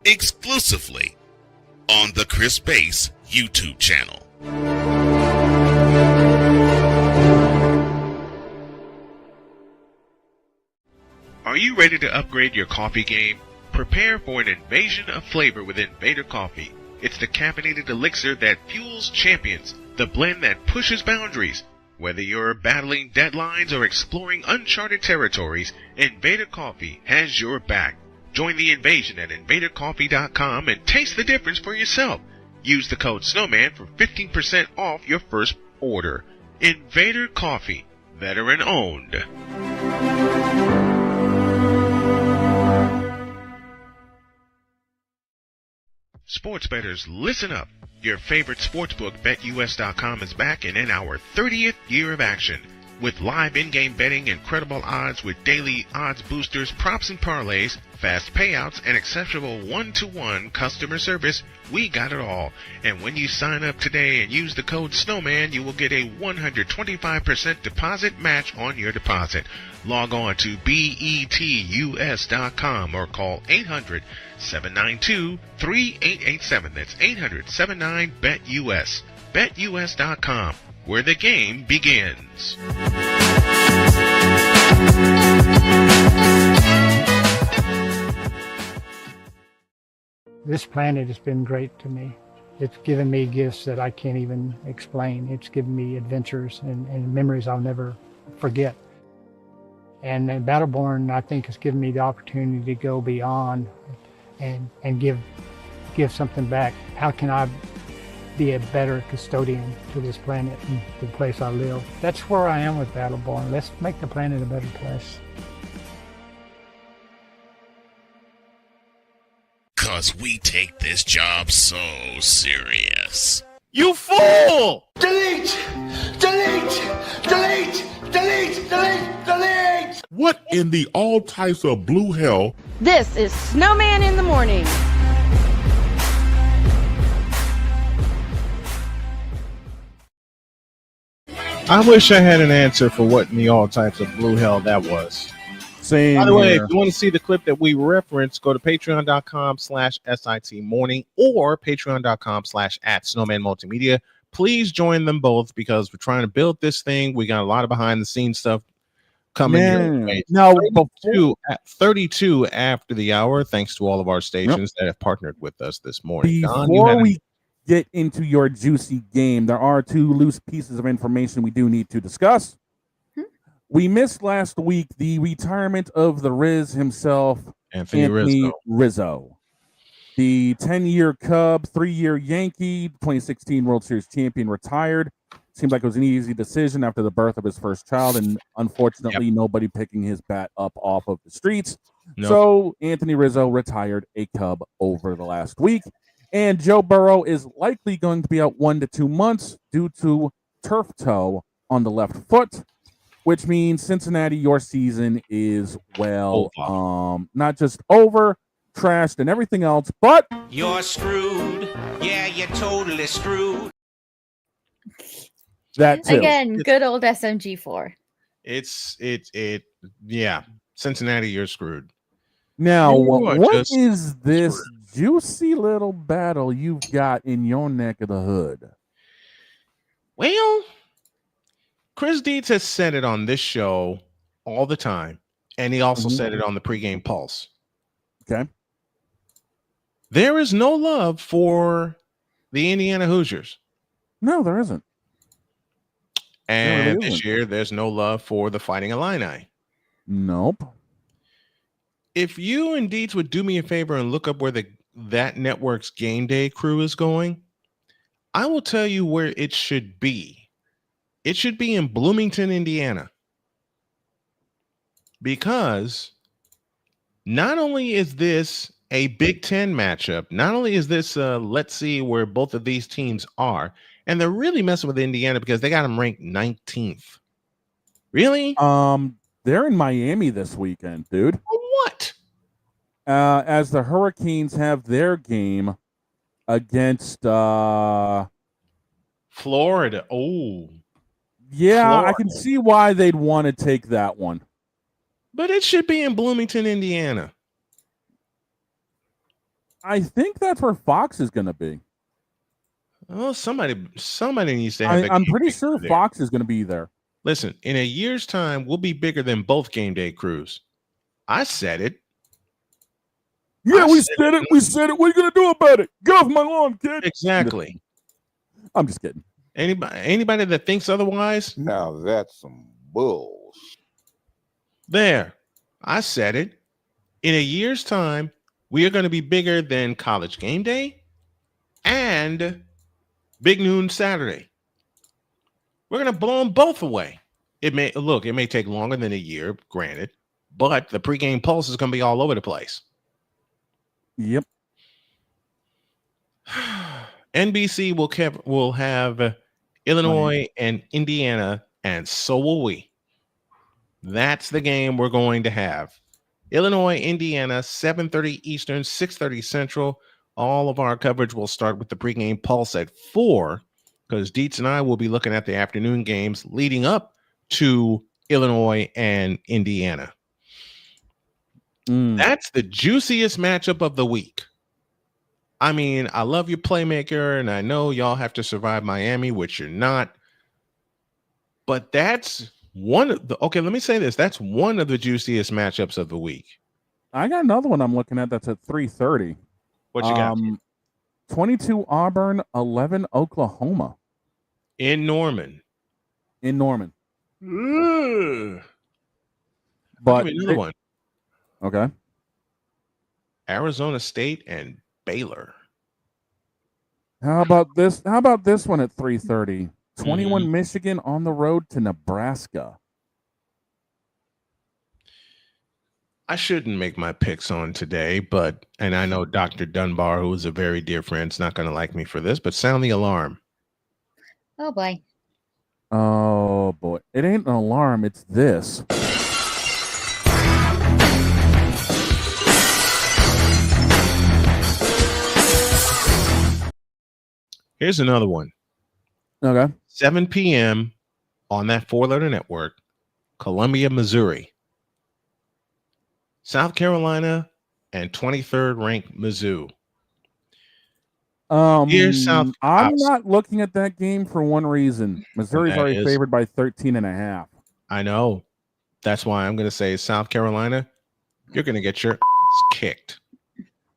Exclusively on the Chris Bass YouTube channel. Are you ready to upgrade your coffee game? Prepare for an invasion of flavor with Invader Coffee. It's the caffeinated elixir that fuels champions, the blend that pushes boundaries. Whether you're battling deadlines or exploring uncharted territories, Invader Coffee has your back. Join the invasion at invadercoffee.com and taste the difference for yourself. Use the code Snowman for 15% off your first order. Invader Coffee, veteran owned. Sports bettors, listen up. Your favorite sportsbook, BetUS.com, is back and in our 30th year of action. With live in-game betting, incredible odds with daily odds boosters, props and parlays, fast payouts, and exceptional one-to-one customer service, we got it all. And when you sign up today and use the code Snowman, you will get a 125% deposit match on your deposit. Log on to betus.com or call 800-792-3887. That's 800-79-BET-US. BetUS.com, where the game begins. This planet has been great to me. It's given me gifts that I can't even explain. It's given me adventures and memories I'll never forget. And Battleborn, I think, has given me the opportunity to go beyond and give something back. How can I be a better custodian to this planet and the place I live? That's where I am with Battleborn. Let's make the planet a better place. 'Cause we take this job so serious. You fool! Delete! Delete! Delete! Delete! Delete! Delete! What in the all types of blue hell? This is Snowman in the Morning. I wish I had an answer for what in the all types of blue hell that was. Same By the way, here. if you want to see the clip that we reference, go to patreon.com/SITmorning or patreon.com/@snowmanmultimedia. Please join them both because we're trying to build this thing. We got a lot of behind the scenes stuff coming your way. Now, 32 after the hour, thanks to all of our stations that have partnered with us this morning. Don, Before we get into your juicy game, there are two loose pieces of information we do need to discuss. We missed last week the retirement of the Riz himself, Anthony Rizzo. The 10-year Cub, 3-year Yankee, 2016 World Series champion, retired. Seemed like it was an easy decision after the birth of his first child, and unfortunately, nobody picking his bat up off of the streets. Nope. So Anthony Rizzo retired a Cub over the last week. And Joe Burrow is likely going to be out 1 to 2 months due to turf toe on the left foot, which means Cincinnati, your season is, well, not just over, trashed, and everything else, but you're screwed. Yeah, you're totally screwed. That too. Again, good old SMG4. Yeah. Cincinnati, you're screwed. Now, You what are is just this juicy little battle you've got in your neck of the hood? Well, Chris Dietz has said it on this show all the time, and he also said it on the pregame pulse. Okay. There is no love for the Indiana Hoosiers. No, there isn't. And really this isn't. year, there's no love for the Fighting Illini. Nope. If you and Dietz would do me a favor and look up where that network's game day crew is going, I will tell you where it should be. It should be in Bloomington, Indiana. Because not only is this a Big Ten matchup, not only is this let's see where both of these teams are, and they're really messing with Indiana because they got them ranked 19th. Really? They're in Miami this weekend, dude. What? As the Hurricanes have their game against Florida. Oh. Yeah, Florida. I can see why they'd want to take that one. But it should be in Bloomington, Indiana. I think that's where Fox is going to be. Oh, somebody needs to have. I'm pretty sure there. Fox is going to be there. Listen, in a year's time, we'll be bigger than both game day crews. I said it. Yeah, we said it. We said it. What are you going to do about it? Get off my lawn, kid. Exactly. I'm just kidding. Anybody that thinks otherwise? Now that's some bull. There. I said it. In a year's time, we are going to be bigger than College Game Day and Big Noon Saturday. We're going to blow them both away. It may take longer than a year, granted, but the pregame pulse is going to be all over the place. Yep. NBC will have Illinois and Indiana, and so will we. That's the game we're going to have. Illinois, Indiana, 7:30 Eastern, 6:30 Central. All of our coverage will start with the pregame pulse at 4, because Dietz and I will be looking at the afternoon games leading up to Illinois and Indiana. That's the juiciest matchup of the week. I mean, I love your playmaker, and I know y'all have to survive Miami, which you're not. But that's one of the let me say this. That's one of the juiciest matchups of the week. I got another one I'm looking at that's at 3:30. What you got? 22 Auburn, 11 Oklahoma. In Norman. But another one. Okay. Arizona State and Baylor. How about this? How about this one at 3:30? 21 Michigan on the road to Nebraska. I shouldn't make my picks on today, and I know Dr. Dunbar, who is a very dear friend, is not going to like me for this, but sound the alarm. Oh, boy. Oh, boy. It ain't an alarm. It's this. Here's another one. Okay. 7 p.m. on that 4-letter network, Columbia, Missouri. South Carolina and 23rd ranked Mizzou. I'm not looking at that game for one reason. Missouri's already favored by 13.5. I know. That's why I'm going to say South Carolina, you're going to get your kicked.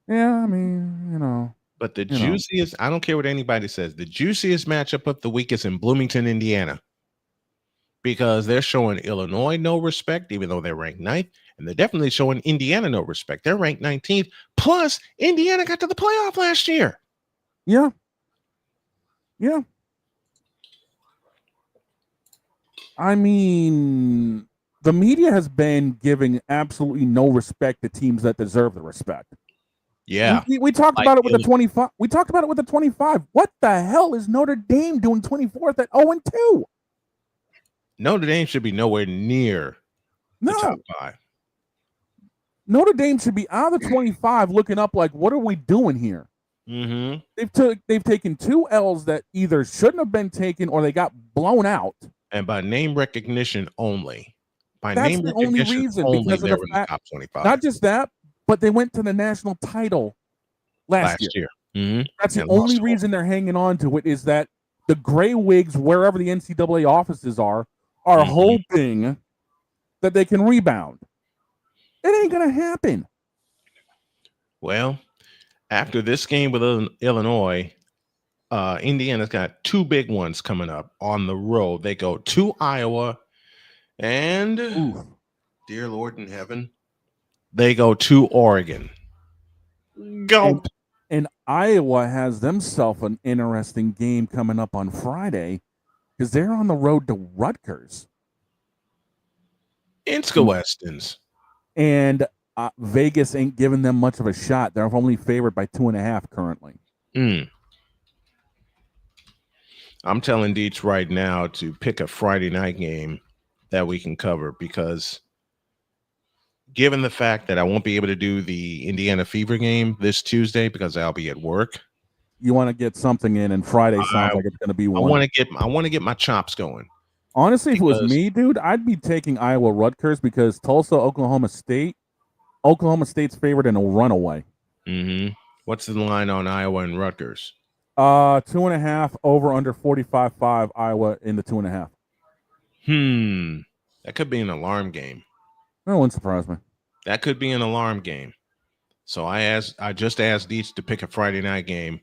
Yeah, I mean, you know. But the juiciest, I don't care what anybody says, the juiciest matchup of the week is in Bloomington, Indiana. Because they're showing Illinois no respect, even though they're ranked 9th. And they're definitely showing Indiana no respect. They're ranked 19th. Plus, Indiana got to the playoff last year. Yeah. Yeah. I mean, the media has been giving absolutely no respect to teams that deserve the respect. Yeah. We talked about it with the 25. We talked about it with the 25. What the hell is Notre Dame doing 24th at 0-2? Notre Dame should be nowhere near the top 5. Notre Dame should be out of the 25 looking up like, what are we doing here? Mm-hmm. They've taken 2 L's that either shouldn't have been taken or they got blown out. And by name recognition only. That's the only reason, because of the fact, top 25. Not just that, but they went to the national title last year. Mm-hmm. That's the only reason they're hanging on to it, is that the gray wigs, wherever the NCAA offices are hoping that they can rebound. It ain't going to happen. Well, after this game with Illinois, Indiana's got 2 big ones coming up on the road. They go to Iowa and, dear Lord in heaven, they go to Oregon. Go. And Iowa has themselves an interesting game coming up on Friday because they're on the road to Rutgers. Inska-Westons. And Vegas ain't giving them much of a shot. They're only favored by 2.5 currently. I'm telling Deets right now to pick a Friday night game that we can cover, because given the fact that I won't be able to do the Indiana Fever game this Tuesday because I'll be at work. You want to get something in, and Friday sounds like it's going to be one. I want to get my chops going. Honestly, if it was me, dude, I'd be taking Iowa Rutgers because Tulsa, Oklahoma State's favored in a runaway. Mm-hmm. What's the line on Iowa and Rutgers? 2.5 over under 45.5 Iowa in the 2.5. That could be an alarm game. That wouldn't surprise me. That could be an alarm game. So I just asked each to pick a Friday night game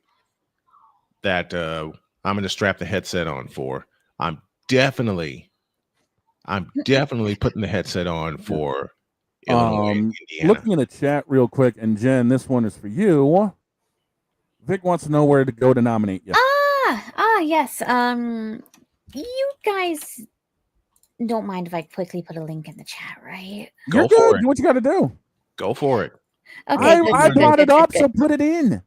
that I'm going to strap the headset on for. I'm definitely putting the headset on for Illinois and Indiana. Looking in the chat real quick, and Jen, this one is for you. Vic wants to know where to go to nominate you. Yes. You guys don't mind if I quickly put a link in the chat, right? You're good. Do what you got to do. Go for it. Okay, I brought it up, so put it in.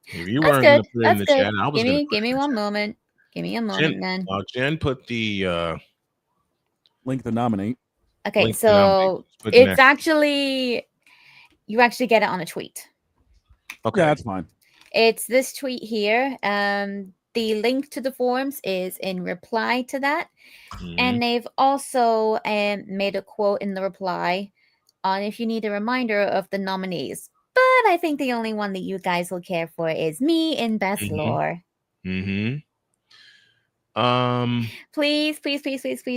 If you weren't going to put it in the chat, I was going to. Give me one moment. Give me a moment, then. Jen put the link to nominate. Okay, so it's actually you actually get it on a tweet. Okay, yeah, that's fine. It's this tweet here. The link to the forms is in reply to that, and they've also made a quote in the reply on if you need a reminder of the nominees. But I think the only one that you guys will care for is me in best lore. Please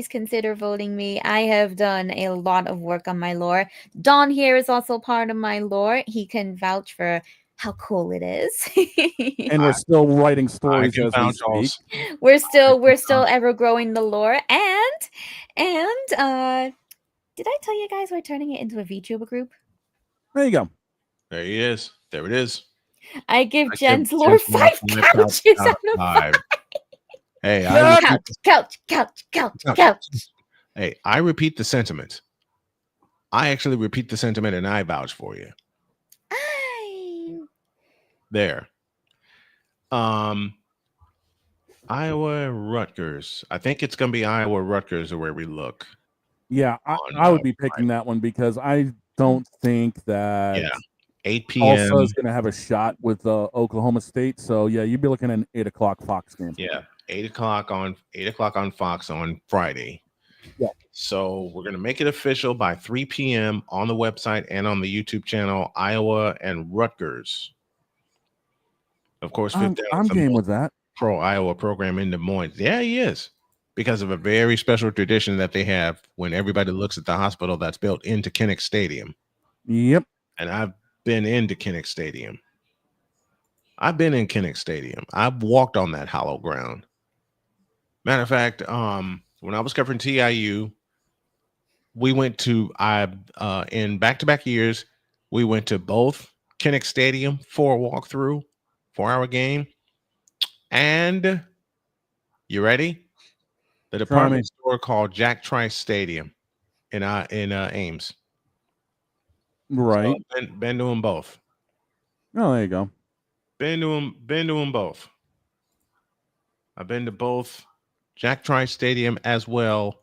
consider voting me. I have done a lot of work on my lore. Don here is also part of my lore. He can vouch for how cool it is. And we're still writing stories as we speak. We're still ever growing the lore. And did I tell you guys we're turning it into a VTuber group? There you go. There he is. There it is. I give Jen's lore 5 couches out of 5. Hey, couch. Hey, I repeat the sentiment. I actually repeat the sentiment, and I vouch for you. There. Iowa Rutgers. I think it's going to be Iowa Rutgers where we look. Yeah, I would be picking that one because I don't think that 8 p.m. Tulsa is going to have a shot with Oklahoma State. So yeah, you'd be looking at an 8 o'clock Fox game. Yeah, 8 o'clock on Fox on Friday. Yeah. So we're going to make it official by 3 p.m. on the website and on the YouTube channel. Iowa and Rutgers. Of course, I'm game with that. Pro Iowa program in Des Moines. Yeah, he is. Because of a very special tradition that they have when everybody looks at the hospital that's built into Kinnick Stadium. Yep. And I've been into Kinnick Stadium. I've been in Kinnick Stadium. I've walked on that hollow ground. Matter of fact, when I was covering TIU, we went to in back-to-back years, we went to both Kinnick Stadium for a walkthrough, 4-hour game. And you ready? The department store called Jack Trice Stadium in Ames. Right. So been to them both. Oh, there you go. Been to them both. I've been to both Jack Trice Stadium as well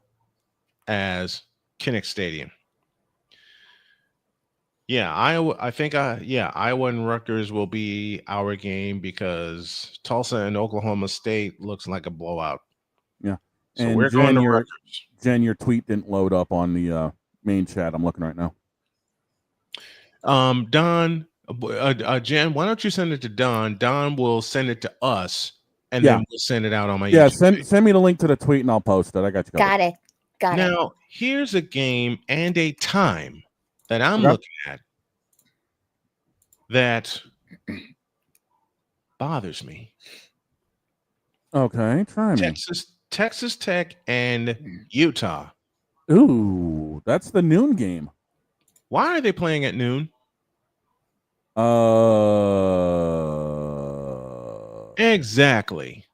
as Kinnick Stadium. Yeah, Iowa. I think Iowa and Rutgers will be our game because Tulsa and Oklahoma State looks like a blowout. Yeah. So and we're going to Rutgers. Jen, your tweet didn't load up on the main chat. I'm looking right now. Don, Jen, why don't you send it to Don? Don will send it to us, and then we'll send it out on my YouTube. Send me the link to the tweet, and I'll post it. I got you covered. Got it. Now, here's a game and a time that I'm looking at that bothers me. Okay, try me. Texas Tech and Utah. Ooh, that's the noon game. Why are they playing at noon? Exactly.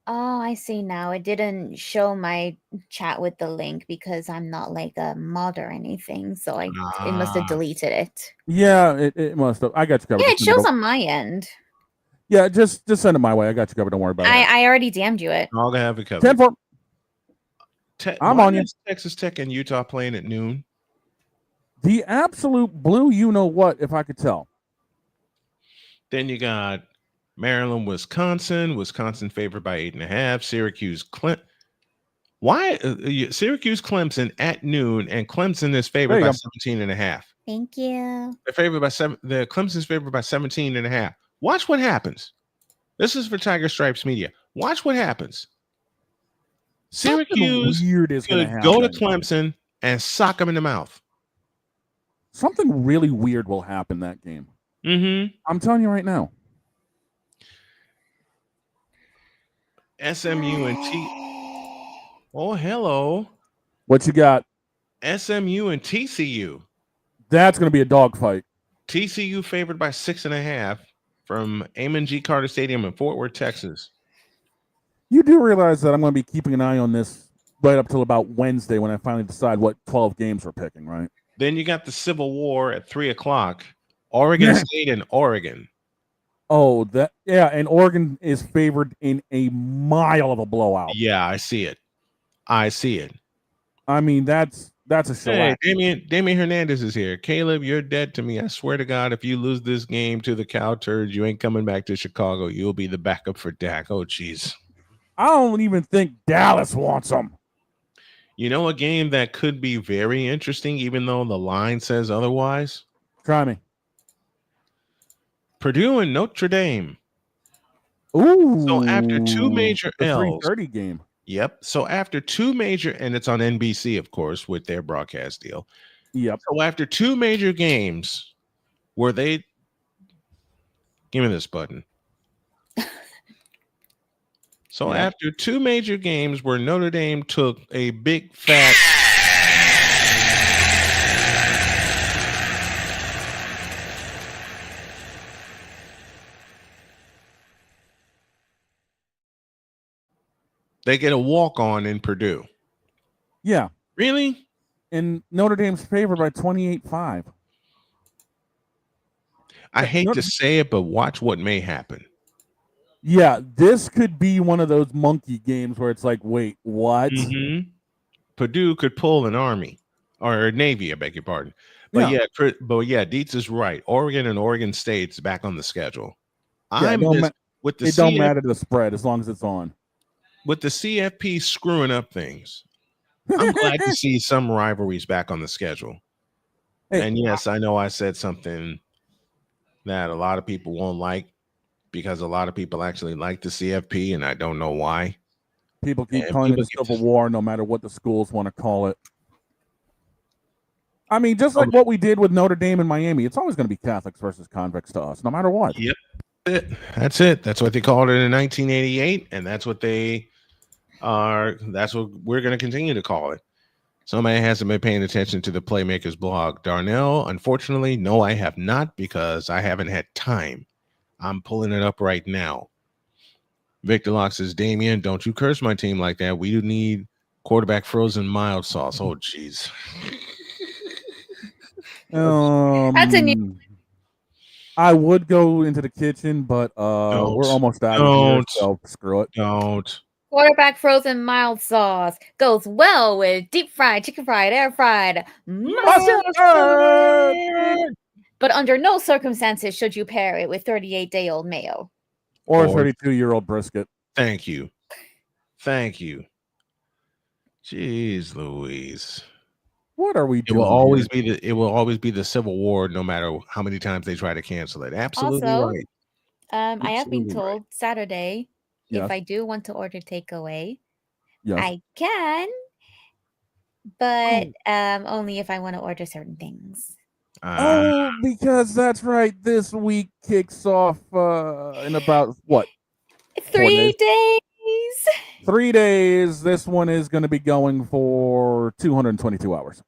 Oh, I see now. It didn't show my chat with the link because I'm not like a mod or anything, so it must have deleted it. Yeah, it must have. I got you covered. Yeah, it shows on my end. Yeah, just send it my way. I got you covered. Don't worry about it. I already damned you it. I'll have it covered. 10-4. I'm on you. Texas Tech and Utah playing at noon. The absolute blue, you know what? If I could tell. Then you got Maryland, Wisconsin. Wisconsin favored by 8.5. Syracuse, Why Syracuse Clemson at noon, and Clemson is favored by 17.5. Thank you. They're favored by the Clemson's favored by 17.5. Watch what happens. This is for Tiger Stripes Media. Watch what happens. Syracuse weird is going to could happen. go to Clemson and sock them in the mouth. Something really weird will happen that game. Mm-hmm. I'm telling you right now. SMU and Oh, hello. What you got? SMU and TCU. That's going to be a dogfight. TCU favored by 6.5 from Amon G. Carter Stadium in Fort Worth, Texas. You do realize that I'm going to be keeping an eye on this right up till about Wednesday when I finally decide what 12 games we're picking, right? Then you got the Civil War at 3:00. Oregon State and Oregon. Oh, and Oregon is favored in a mile of a blowout. Yeah, I see it. I mean, that's a show. Hey, Damian Hernandez is here. Caleb, you're dead to me. I swear to God, if you lose this game to the Cow Turds, you ain't coming back to Chicago. You'll be the backup for Dak. Oh, jeez. I don't even think Dallas wants them. You know a game that could be very interesting, even though the line says otherwise? Try me. Purdue and Notre Dame. Ooh. So after two major L's. 3:30 game. Yep. So after two major, and it's on NBC, of course, with their broadcast deal. Yep. So after two major games, were they? Give me this button. So after two major games where Notre Dame took a big fat. They get a walk-on in Purdue. Yeah. Really? And Notre Dame's favored by 28-5. I hate to say it, but watch what may happen. Yeah, this could be one of those monkey games where it's like, wait, what? Mm-hmm. Purdue could pull an Army or Navy, I beg your pardon. But Dietz is right. Oregon and Oregon State's back on the schedule. It don't matter the spread as long as it's on. With the CFP screwing up things, I'm glad to see some rivalries back on the schedule. Hey, and yes, I know I said something that a lot of people won't like because a lot of people actually like the CFP, and I don't know why. People keep calling it a civil war no matter what the schools want to call it. I mean, just like what we did with Notre Dame and Miami, it's always going to be Catholics versus convicts to us, no matter what. Yep. That's it. That's what they called it in 1988, and that's what that's what we're going to continue to call it. Somebody hasn't been paying attention to the Playmakers blog. Darnell, unfortunately, no, I have not because I haven't had time. I'm pulling it up right now. Victor Locke says, Damian, don't you curse my team like that. We do need quarterback frozen mild sauce. Oh, jeez. That's a new. I would go into the kitchen, but we're almost out of here, so screw it. Don't. Quarterback frozen mild sauce goes well with deep fried, chicken fried, air fried mustard. But under no circumstances should you pair it with 38-day-old mayo. Or a 32-year-old brisket. Thank you. Jeez Louise. What are we doing? It will always be the Civil War, no matter how many times they try to cancel it. Absolutely Also, right. I have been told Saturday, Yes. if I do want to order takeaway, Yes. I can, but only if I want to order certain things. Because that's right. This week kicks off in about what? 3 days. 3 days. This one is going to be going for 222 hours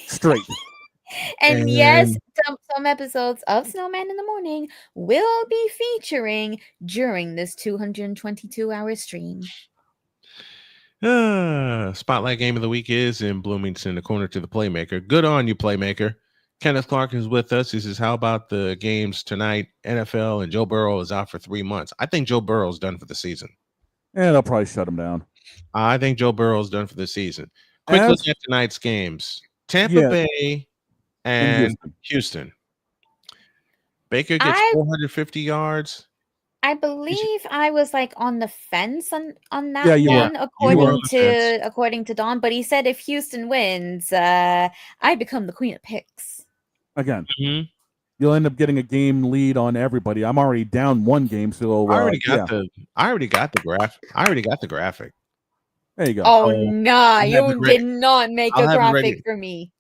straight. And yes, some episodes of Snowman in the Morning will be featuring during this 222-hour stream. Spotlight game of the week is in Bloomington, the corner to the Playmaker. Good on you, Playmaker. Kenneth Clark is with us. He says, how about the games tonight? NFL and Joe Burrow is out for 3 months. I think Joe Burrow's done for the season. Yeah, they'll probably shut him down. I think Joe Burrow's done for the season. Quick look at tonight's games. Tampa Bay and Houston. Baker gets 450 yards. I believe I was like on the fence on that Yeah, you were. one, You were on the fence. according to Don. But he said if Houston wins, I become the queen of picks. Again, you'll end up getting a game lead on everybody. I'm already down one game, so I already got yeah. I already got the graph. I already got the graphic. There you go. Oh nah, I'll have it you ready. did not make I'll a have it ready. graphic for me.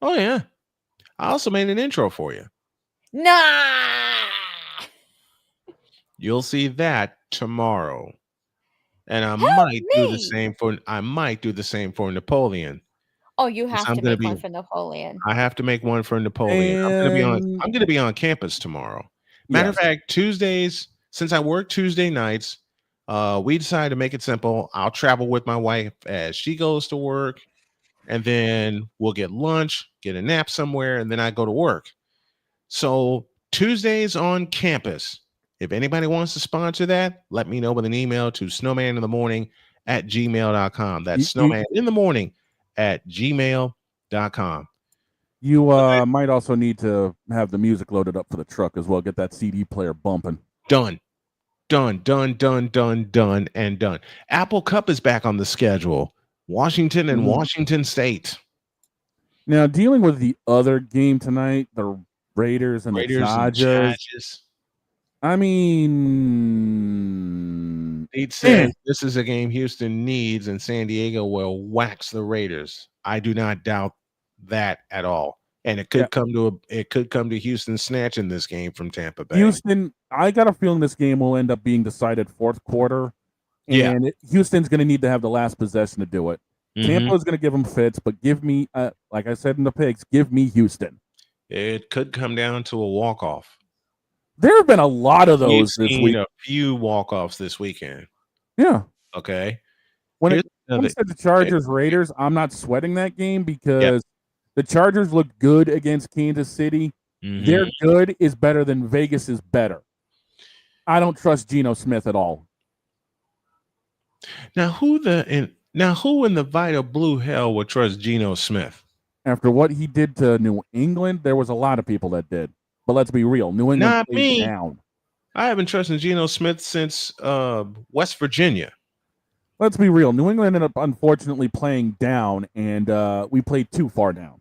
Oh yeah. I also made an intro for you. Nah. You'll see that tomorrow. And I might do the same for Napoleon. Oh, you Since have to make one for Napoleon. I have to make one for Napoleon. I'm gonna be on campus tomorrow. Matter of fact, Tuesdays, since I work Tuesday nights, we decided to make it simple. I'll travel with my wife as she goes to work, and then we'll get lunch, get a nap somewhere, and then I go to work. So Tuesdays on campus. If anybody wants to sponsor that, let me know with an email to snowmaninthemorning@gmail.com. That's snowmaninthemorning@gmail.com. You might also need to have the music loaded up for the truck as well. Get that CD player bumping. Done. And done. Apple Cup is back on the schedule. Washington and Washington State. Now, dealing with the other game tonight, the Raiders and the Chargers. I mean, Pete said this is a game Houston needs, and San Diego will wax the Raiders. I do not doubt that at all. And it could come to Houston snatching this game from Tampa Bay. Houston, I got a feeling this game will end up being decided fourth quarter. And Houston's going to need to have the last possession to do it. Tampa's going to give them fits, but give me, like I said in the picks, give me Houston. It could come down to a walk-off. There have been a lot of those this week. A few walk-offs this weekend. Yeah. Okay. When it comes to the Chargers Raiders, I'm not sweating that game because the Chargers look good against Kansas City. Their good is better than Vegas is better. I don't trust Geno Smith at all. Now who in the vital blue hell would trust Geno Smith? After what he did to New England, there was a lot of people that did. But let's be real. New England Not me. Down. I haven't trusted Geno Smith since West Virginia. Let's be real. New England ended up unfortunately playing down, and we played too far down.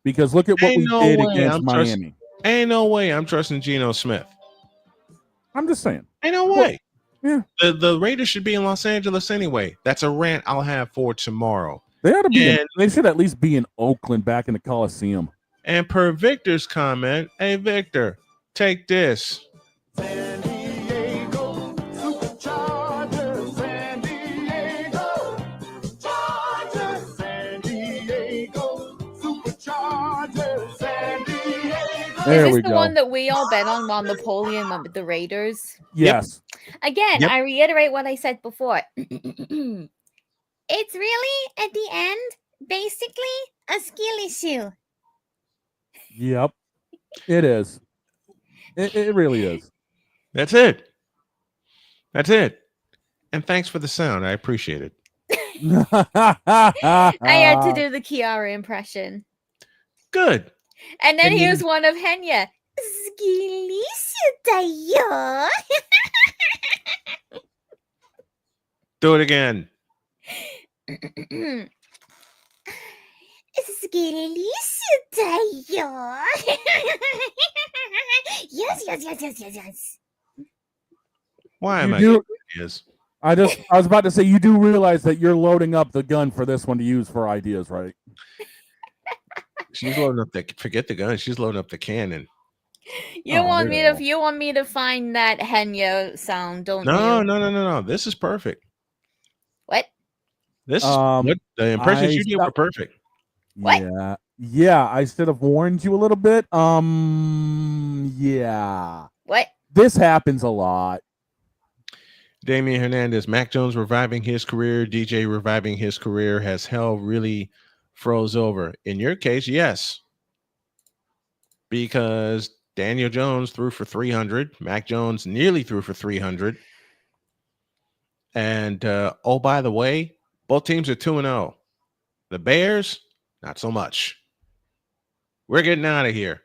Because look at what we did against Miami. Ain't no way I'm trusting Geno Smith. I'm just saying. Ain't no way. Yeah. The Raiders should be in Los Angeles anyway. That's a rant I'll have for tomorrow. They ought to be. They should at least be in Oakland, back in the Coliseum. And per Victor's comment, hey Victor, take this. San Diego, Superchargers, San Diego, Chargers, San Diego, Superchargers, San Diego. There Is we this the go. one that we all bet on Napoleon with the Raiders? Yes. Again, I reiterate what I said before. It's really, at the end, basically a skill issue. Yep. It is. It really is. That's it. And thanks for the sound. I appreciate it. I had to do the Kiara impression. Good. And then And here's you- one of Henya. Skilisidayo. Do it again. Skilisidayo. Yes. Why am You I do- getting ideas? I was about to say, you do realize that you're loading up the gun for this one to use for ideas, right? She's loading up forget the gun. She's loading up the cannon. You want me to find that Henya sound, don't you? No. This is perfect. What? This is what the impressions you did were perfect. What? Yeah, I should have warned you a little bit. Yeah. What? This happens a lot. Damian Hernandez, Mac Jones reviving his career, DJ reviving his career. Has hell really froze over? In your case, yes. Because Daniel Jones threw for 300. Mac Jones nearly threw for 300. And, oh, by the way, both teams are 2-0. The Bears, not so much. We're getting out of here.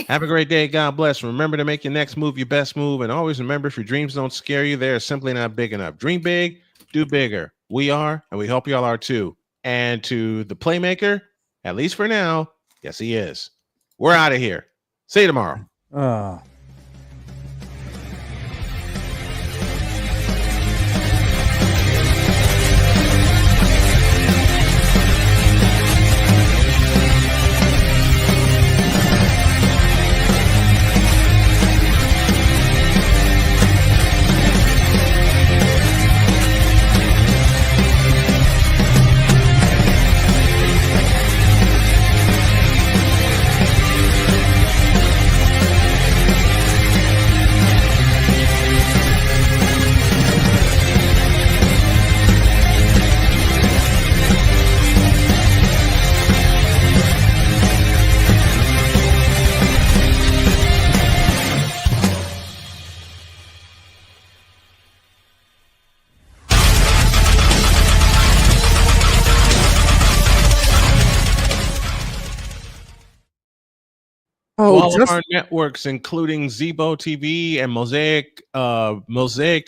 Have a great day. God bless. Remember to make your next move your best move. And always remember, if your dreams don't scare you, they're simply not big enough. Dream big, do bigger. We are, and we hope y'all are too. And to the playmaker, at least for now, yes, he is. We're out of here. See you tomorrow. All of our networks, including Zebo TV and Mosaic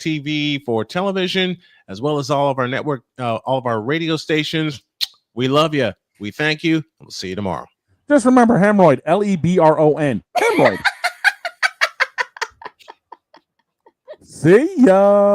TV for television, as well as all of our network, all of our radio stations. We love you. We thank you. We'll see you tomorrow. Just remember hemorrhoid, Lebron. Hemorrhoid. See ya.